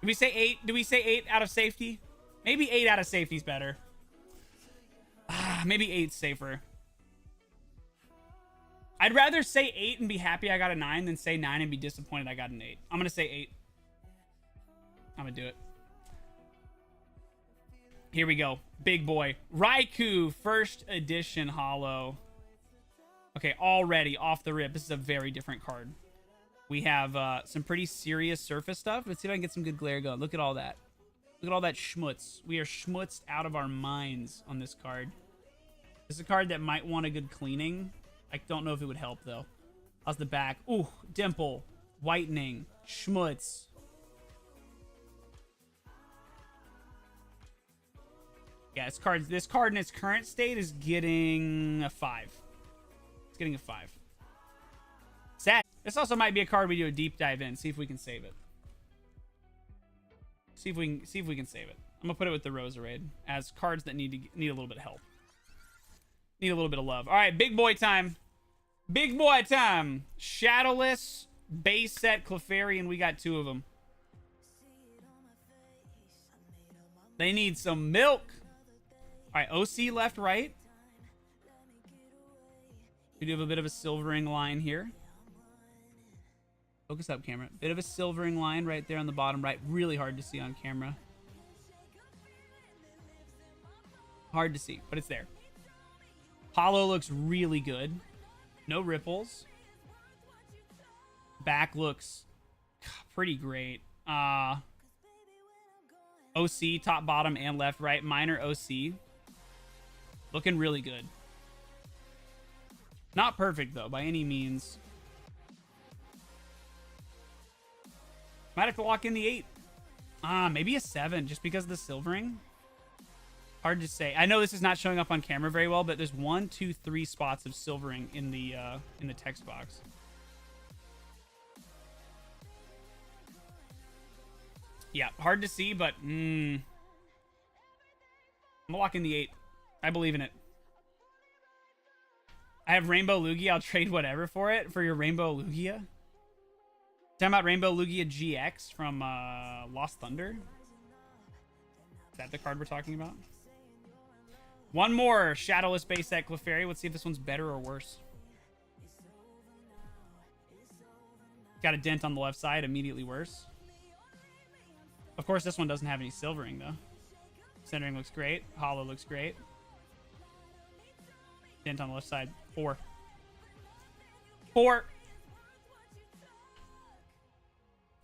Do we say 8? Do we say 8 out of safety? Maybe 8 out of safety is better. Maybe 8's safer. I'd rather say 8 and be happy I got a 9 than say 9 and be disappointed I got an 8. I'm going to say 8. I'm going to do it. Here we go. Big boy. Raikou, first edition holo. Okay, already off the rip. This is a very different card. We have some pretty serious surface stuff. Let's see if I can get some good glare going. Look at all that. Look at all that schmutz. We are schmutzed out of our minds on this card. This is a card that might want a good cleaning. I don't know if it would help, though. How's the back? Ooh, dimple. Whitening. Schmutz. Yeah, this card in its current state is getting a 5. It's getting a 5. Sad. This also might be a card we do a deep dive in. See if we can save it. See if we can save it. I'm gonna put it with the Roserade as cards that need a little bit of help. Need a little bit of love. All right, big boy time. Big boy time. Shadowless base set Clefairy, and we got 2 of them. They need some milk. All right, OC left, right. We do have a bit of a silvering line here. Focus up, camera. Bit of a silvering line right there on the bottom right. Really hard to see on camera. Hard to see, but it's there. Holo looks really good. No ripples. Back looks pretty great. OC, top, bottom, and left, right. Minor OC. Looking really good. Not perfect, though, by any means. Might have to lock in the 8. Maybe a 7, just because of the silvering. Hard to say. I know this is not showing up on camera very well, but there's 1, 2, 3 spots of silvering in the text box. Yeah, hard to see, but I'm gonna lock in the 8. I believe in it. I have Rainbow Lugia. I'll trade whatever for it. For your Rainbow Lugia? Talking about Rainbow Lugia GX from Lost Thunder? Is that the card we're talking about? One more Shadowless base set Clefairy. Let's see if this one's better or worse. Got a dent on the left side. Immediately worse. Of course, this one doesn't have any silvering, though. Centering looks great. Hollow looks great. Dent on the left side. 4. 4.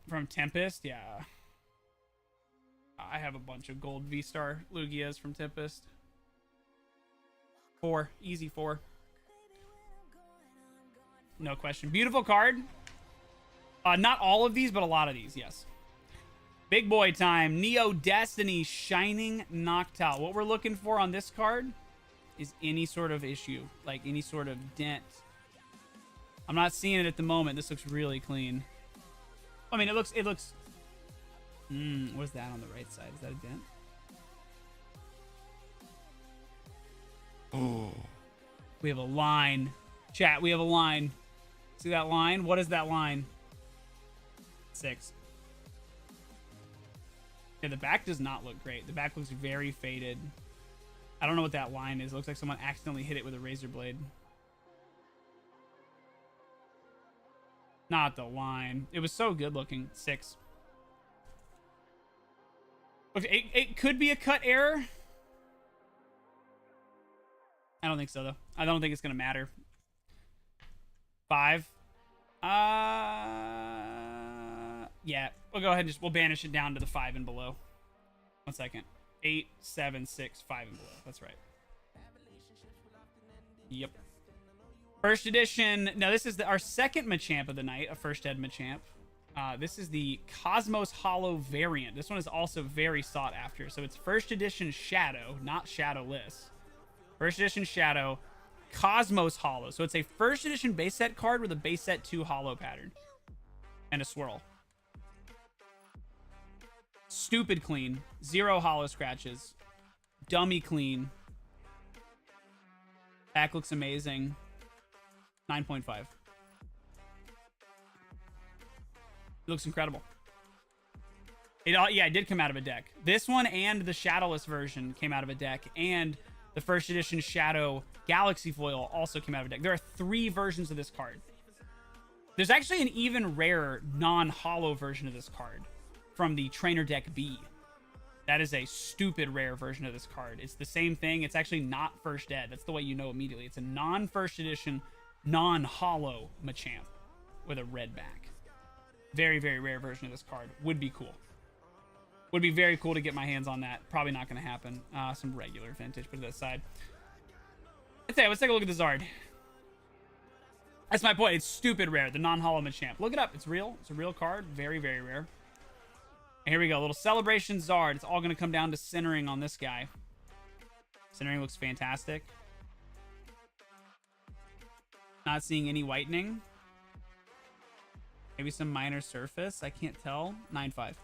From Tempest, yeah. I have a bunch of gold V-Star Lugias from Tempest. 4. Easy 4. No question. Beautiful card. Not all of these, but a lot of these, yes. Big boy time. Neo Destiny Shining Noctowl. What we're looking for on this card is any sort of issue, like any sort of dent. I'm not seeing it at the moment. This looks really clean. I mean, it looks. What's that on the right side? Is that a dent? Oh. We have a line. Chat, we have a line. See that line? What is that line? 6. Yeah, the back does not look great. The back looks very faded. I don't know what that line is. It looks like someone accidentally hit it with a razor blade. Not the line. It was so good looking. 6. Okay, it could be a cut error. I don't think so, though. I don't think it's going to matter. 5. Yeah. We'll go ahead and we'll banish it down to the 5 and below. 1 second. 8, 7, 6, 5 and below. That's right. Yep. First edition. Now, this is our second Machamp of the night, a first ed Machamp. This is the Cosmos Hollow variant. This one is also very sought after. So it's first edition Shadow, not Shadowless. First edition Shadow, Cosmos Hollow. So it's a first edition base set card with a base set 2 hollow pattern. And a swirl. Stupid clean. 0 hollow scratches. Dummy clean. Back looks amazing. 9.5. It looks incredible. Yeah, it did come out of a deck. This one and the Shadowless version came out of a deck. And the first edition Shadow Galaxy Foil also came out of a deck. There are 3 versions of this card. There's actually an even rarer non-hollow version of this card from the Trainer Deck B. That is a stupid rare version of this card. It's the same thing. It's actually not first ed. That's the way you know immediately. It's a non-first edition, non-hollow Machamp with a red back. Very, very rare version of this card. Would be cool. Would be very cool to get my hands on that. Probably not going to happen. Some regular vintage, put it aside. Let's take a look at the Zard. That's my point. It's stupid rare. The non-hollow Machamp. Look it up. It's real. It's a real card. Very, very rare. And here we go. A little Celebration Zard. It's all going to come down to centering on this guy. Centering looks fantastic. Not seeing any whitening. Maybe some minor surface. I can't tell. 9.5.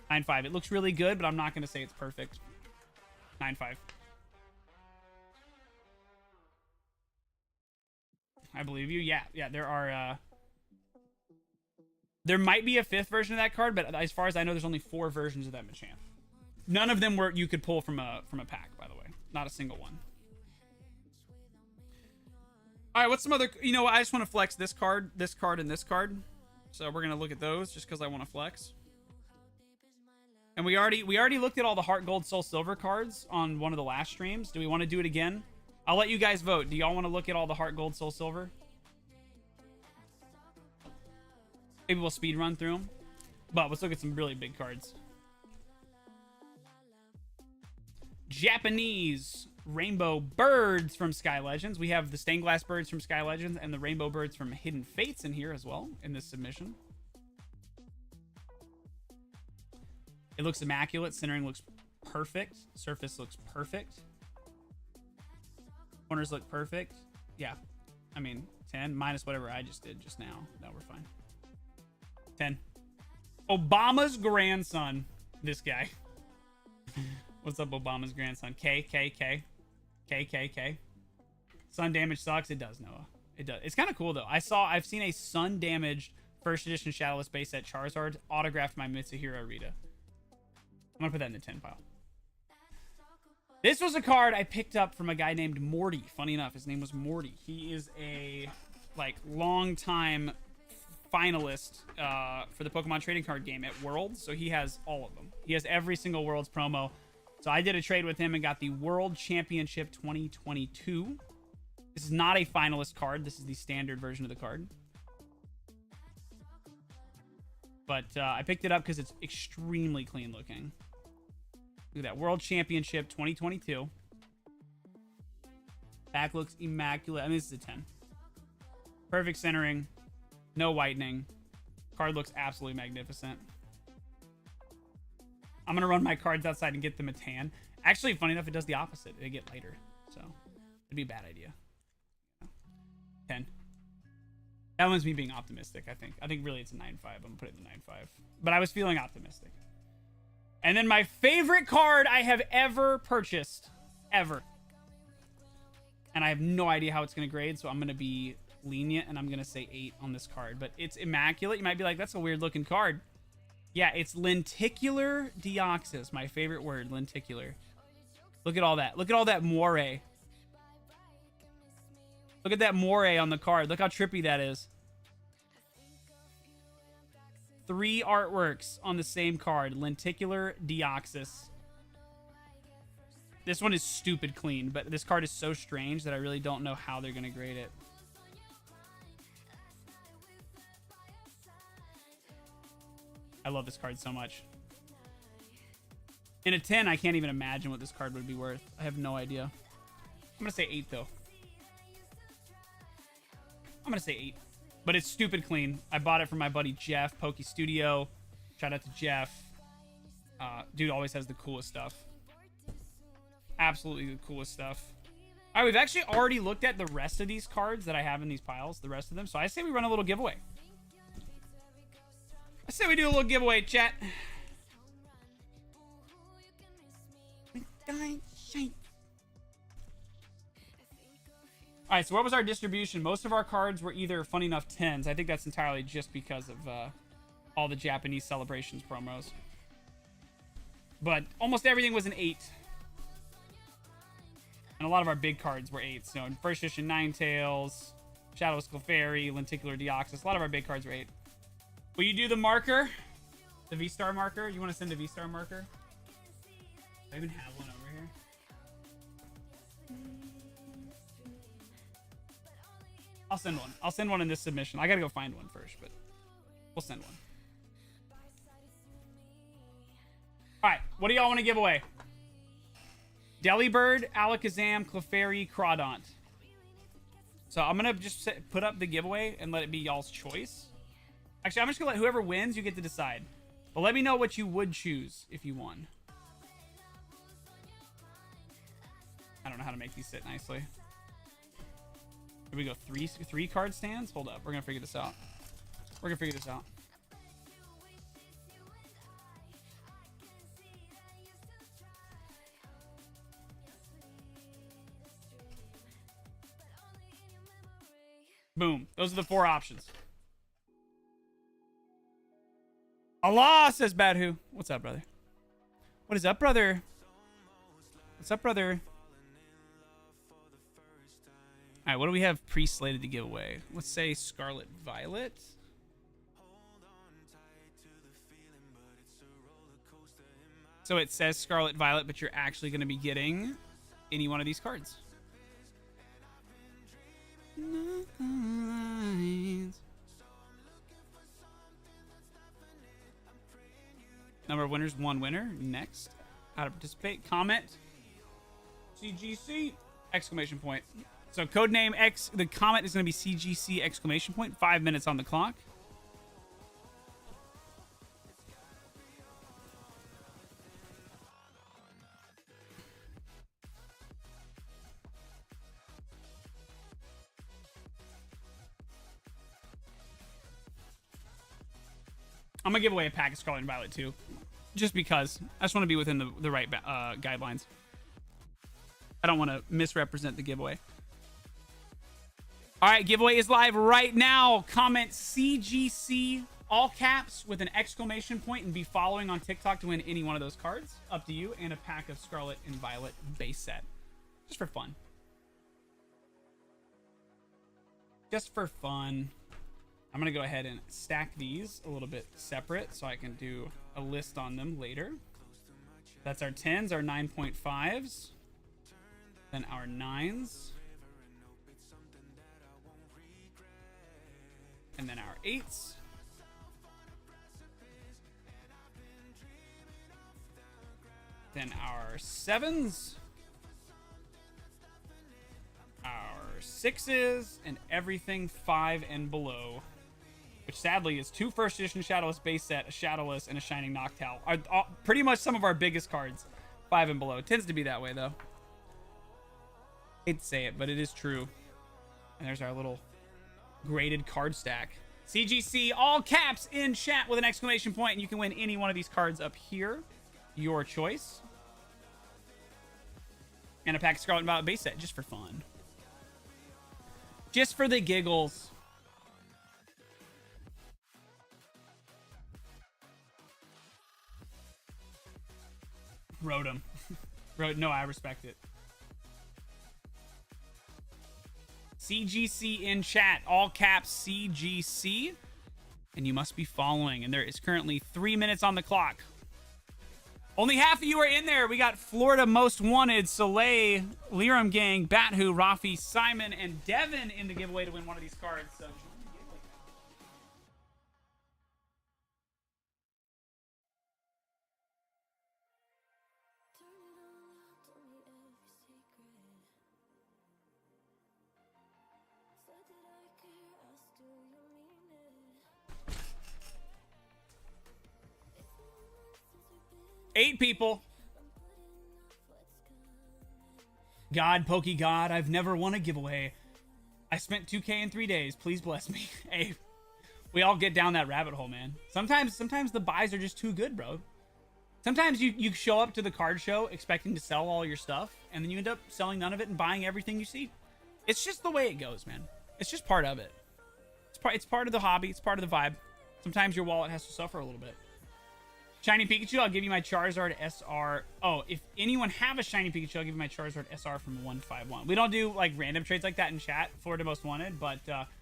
9.5. It looks really good, but I'm not going to say it's perfect. 9.5. I believe you. Yeah, there are... There might be a 5th version of that card, but as far as I know, there's only 4 versions of that Machamp. None of them you could pull from a pack, by the way. Not a single one. All right, what's some other... You know what? I just want to flex this card, and this card. So we're going to look at those just because I want to flex. And we already looked at all the Heart Gold, Soul Silver cards on one of the last streams. Do we want to do it again? I'll let you guys vote. Do y'all want to look at all the Heart Gold, Soul Silver? Maybe we'll speed run through them. But let's look at some really big cards. Japanese Rainbow Birds from Sky Legends. We have the Stained Glass Birds from Sky Legends and the Rainbow Birds from Hidden Fates in here as well in this submission. It looks immaculate. Centering looks perfect. Surface looks perfect. Corners look perfect. Yeah. I mean, 10 minus whatever I just did just now. No, we're fine. 10. Obama's grandson. This guy. What's up, Obama's grandson? K. Sun damage sucks. It does, Noah. It does. It's kind of cool though. I've seen a sun damaged first edition Shadowless base set Charizard autographed by Mitsuhiro Rita. I'm gonna put that in the 10 pile. This was a card I picked up from a guy named Morty. Funny enough, his name was Morty. He is a like long time finalist for the Pokemon trading card game at Worlds, so he has all of them. He has every single Worlds promo. So I did a trade with him and got the World Championship 2022. This is not a finalist card. This is the standard version of the card. But I picked it up because it's extremely clean looking. Look at that. World Championship 2022. Back looks immaculate. I mean, this is a 10. Perfect centering. No whitening. Card looks absolutely magnificent. I'm going to run my cards outside and get them a tan. Actually, funny enough, it does the opposite. They get lighter. So, it'd be a bad idea. 10. That one's me being optimistic, I think. I think really it's a 9.5. I'm going to put it in the 9.5. But I was feeling optimistic. And then my favorite card I have ever purchased. Ever. And I have no idea how it's going to grade, so I'm going to be lenient, and I'm going to say 8 on this card. But it's immaculate. You might be like, that's a weird-looking card. Yeah, it's lenticular deoxys. My favorite word, lenticular. Look at all that. Look at all that moire. Look at that moire on the card. Look how trippy that is. 3 artworks on the same card. Lenticular deoxys. This one is stupid clean, but this card is so strange that I really don't know how they're going to grade it. I love this card so much. In a 10, I can't even imagine what this card would be worth. I have no idea. I'm going to say 8, though. I'm going to say 8. But it's stupid clean. I bought it from my buddy Jeff, Poke Studio. Shout out to Jeff. Dude always has the coolest stuff. Absolutely the coolest stuff. All right, we've actually already looked at the rest of these cards that I have in these piles. The rest of them. So I say we run a little giveaway. I say we do a little giveaway, chat. All right, so what was our distribution? Most of our cards were either, funny enough, 10s. I think that's entirely just because of all the Japanese Celebrations promos. But almost everything was an 8. And a lot of our big cards were 8s. So in first edition, Ninetales, Shadowless Clefairy, Lenticular Deoxys. A lot of our big cards were 8. Will you do the marker? The V-Star marker? You want to send a V-Star marker? Do I even have one over here? I'll send one. I'll send one in this submission. I gotta go find one first, but we'll send one. Alright, what do y'all want to give away? Delibird, Alakazam, Clefairy, Crawdont. So I'm gonna just put up the giveaway and let it be y'all's choice. Actually, I'm just gonna let whoever wins, you get to decide. But let me know what you would choose if you won. I don't know how to make these sit nicely. Here we go. Three card stands? Hold up. We're gonna figure this out. We're gonna figure this out. Boom. Those are the 4 options. Allah, says Badhu. What's up, brother? What is up, brother? What's up, brother? All right, what do we have pre-slated to give away? Let's say Scarlet Violet. So it says Scarlet Violet, but you're actually going to be getting any one of these cards. Number of winners, 1 winner. Next. How to participate. Comment. CGC! Exclamation point. So codename X, the comment is going to be CGC exclamation point. 5 minutes on the clock. I'm gonna give away a pack of Scarlet and Violet too, just because I just want to be within the right guidelines. I don't want to misrepresent the giveaway. All right, giveaway is live right now. Comment CGC all caps with an exclamation point and be following on TikTok to win any one of those cards. Up to you, and a pack of Scarlet and Violet base set, just for fun. Just for fun. I'm gonna go ahead and stack these a little bit separate so I can do a list on them later. That's our 10s, our 9.5s, then our 9s, and then our 8s, then our 7s, our 6s, and everything 5 and below, which sadly is 2 first edition Shadowless base set, a Shadowless, and a Shining Noctowl. Are pretty much some of our biggest cards, 5 and below. It tends to be that way, though. Hate to say it, but it is true. And there's our little graded card stack. CGC, all caps in chat with an exclamation point, and you can win any one of these cards up here. Your choice. And a pack of Scarlet and Violet base set, just for fun. Just for the giggles. Wrote him. No, I respect it. CGC in chat, all caps CGC, and you must be following. And there is currently 3 minutes on the clock. Only half of you are in there. We got Florida Most Wanted, Soleil, Liram Gang, Bathu, Rafi, Simon, and Devin in the giveaway to win one of these cards. So join the giveaway. 8 people. God, Pokey God, I've never won a giveaway. I spent 2K in 3 days. Please bless me. Hey, we all get down that rabbit hole, man. Sometimes the buys are just too good, bro. Sometimes you show up to the card show expecting to sell all your stuff, and then you end up selling none of it and buying everything you see. It's just the way it goes, man. It's just part of it. It's part of the hobby. It's part of the vibe. Sometimes your wallet has to suffer a little bit. Shiny Pikachu, I'll give you my Charizard SR. Oh, if anyone have a Shiny Pikachu, I'll give you my Charizard SR from 151. We don't do like random trades like that in chat, Florida Most Wanted, but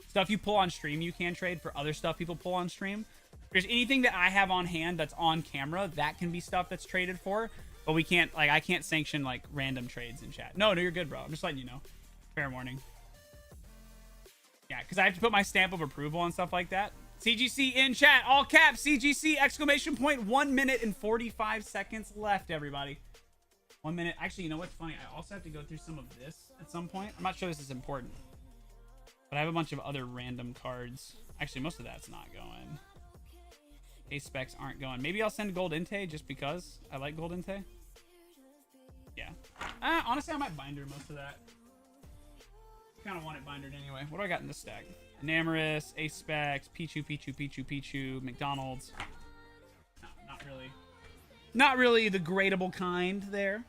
stuff you pull on stream you can trade for other stuff people pull on stream. If there's anything that I have on hand that's on camera, that can be stuff that's traded for, but we can't, like, I can't sanction like random trades in chat. No, you're good, bro. I'm just letting you know. Fair warning. Yeah, because I have to put my stamp of approval on stuff like that. CGC in chat, all caps, CGC, exclamation point, 1 minute and 45 seconds left, everybody. 1 minute. Actually, you know what's funny? I also have to go through some of this at some point. I'm not sure this is important, but I have a bunch of other random cards. Actually, most of that's not going. Ace specs aren't going. Maybe I'll send Gold Inte just because I like Gold Inte. Yeah. Honestly, I might binder most of that. Kind of want it bindered anyway. What do I got in this stack? Enamorus, Ace Specs, Pichu, McDonald's. No, not really. Not really the gradable kind there.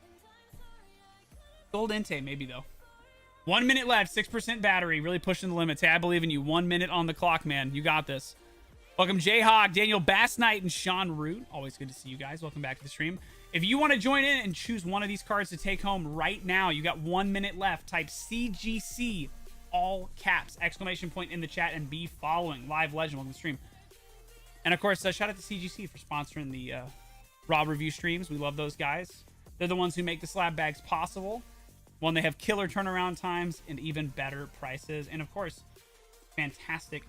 Gold Inte, maybe though. 1 minute left, 6% battery, really pushing the limits. Hey, I believe in you. 1 minute on the clock, man. You got this. Welcome, J-Hog, Daniel Bass Knight, and Sean Root. Always good to see you guys. Welcome back to the stream. If you want to join in and choose one of these cards to take home right now, you got 1 minute left. Type CGC, all caps, exclamation point in the chat, and be following. Live Legend, welcome to the stream. And of course, shout out to CGC for sponsoring the Raw review streams. We love those guys. They're the ones who make the slab bags possible. One, they have killer turnaround times and even better prices. And of course, fantastic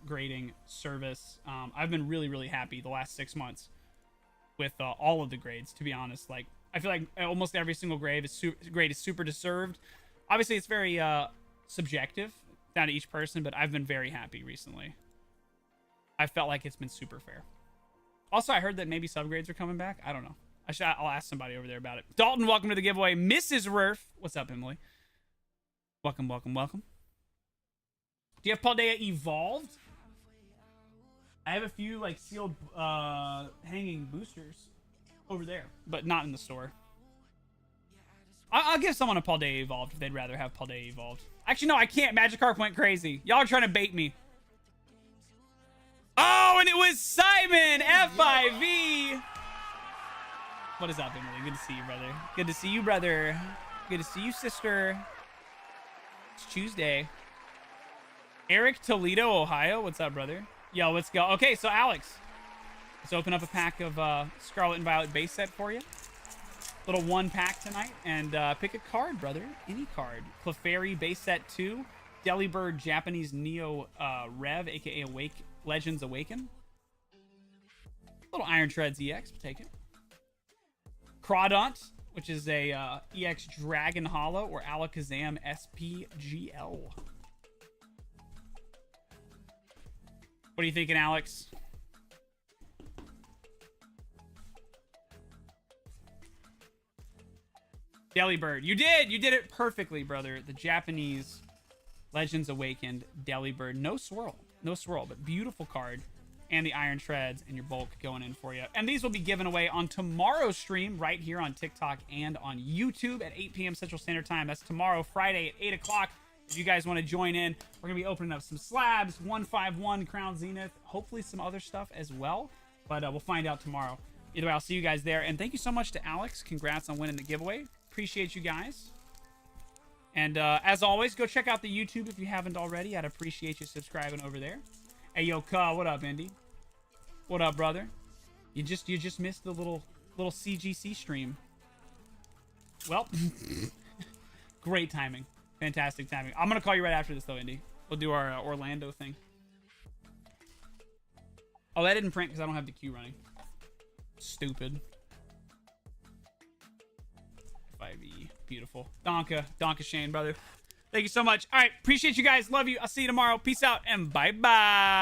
grading service. I've been really happy the last 6 months with all of the grades, to be honest. Like, I feel like almost every single grade is super deserved. Obviously, it's very subjective down to each person, but I've been very happy recently. I felt like it's been super fair. Also, I heard that maybe subgrades are coming back. I don't know. I'll ask somebody over there about it. Dalton, welcome to the giveaway. Mrs. Rurf, what's up, Emily? Welcome. Do you have Paldea Evolved? I have a few like sealed hanging boosters over there, but not in the store. I'll give someone a Paldea Evolved if they'd rather have Paldea Evolved. Actually, no, I can't. Magikarp went crazy. Y'all are trying to bait me. Oh, and it was Simon FIV. What is up, Emily? Good to see you, brother. Good to see you, brother. Good to see you, sister. It's Tuesday. Eric Toledo, Ohio. What's up, brother? Yo, let's go. Okay, so Alex, let's open up a pack of Scarlet and Violet base set for you. Little one pack tonight, and pick a card, brother. Any card. Clefairy base set 2. Delibird Japanese Neo Rev, aka Legends Awaken. Little Iron Treads EX, we'll take it. Crawdont, which is a EX Dragon Hollow, or Alakazam SPGL. What are you thinking, Alex? Delibird. You did it perfectly, brother. The Japanese Legends Awakened Delibird. No swirl, but beautiful card. And the Iron Treads and your bulk going in for you. And these will be given away on tomorrow's stream right here on TikTok and on YouTube at 8 p.m. Central Standard Time. That's tomorrow, Friday at 8 o'clock. If you guys want to join in, we're going to be opening up some slabs, 151 Crown Zenith, hopefully some other stuff as well. But we'll find out tomorrow. Either way, I'll see you guys there. And thank you so much to Alex. Congrats on winning the giveaway. Appreciate you guys. And as always, go check out the YouTube if you haven't already. I'd appreciate you subscribing over there. Hey, yo, Ka, what up, Indy? What up, brother? You just missed the little CGC stream. Well, great timing. Fantastic timing. I'm going to call you right after this, though, Indy. We'll do our Orlando thing. Oh, that didn't print because I don't have the queue running. Stupid. 5e. Beautiful. Donka Shane, brother. Thank you so much. All right. Appreciate you guys. Love you. I'll see you tomorrow. Peace out and bye-bye.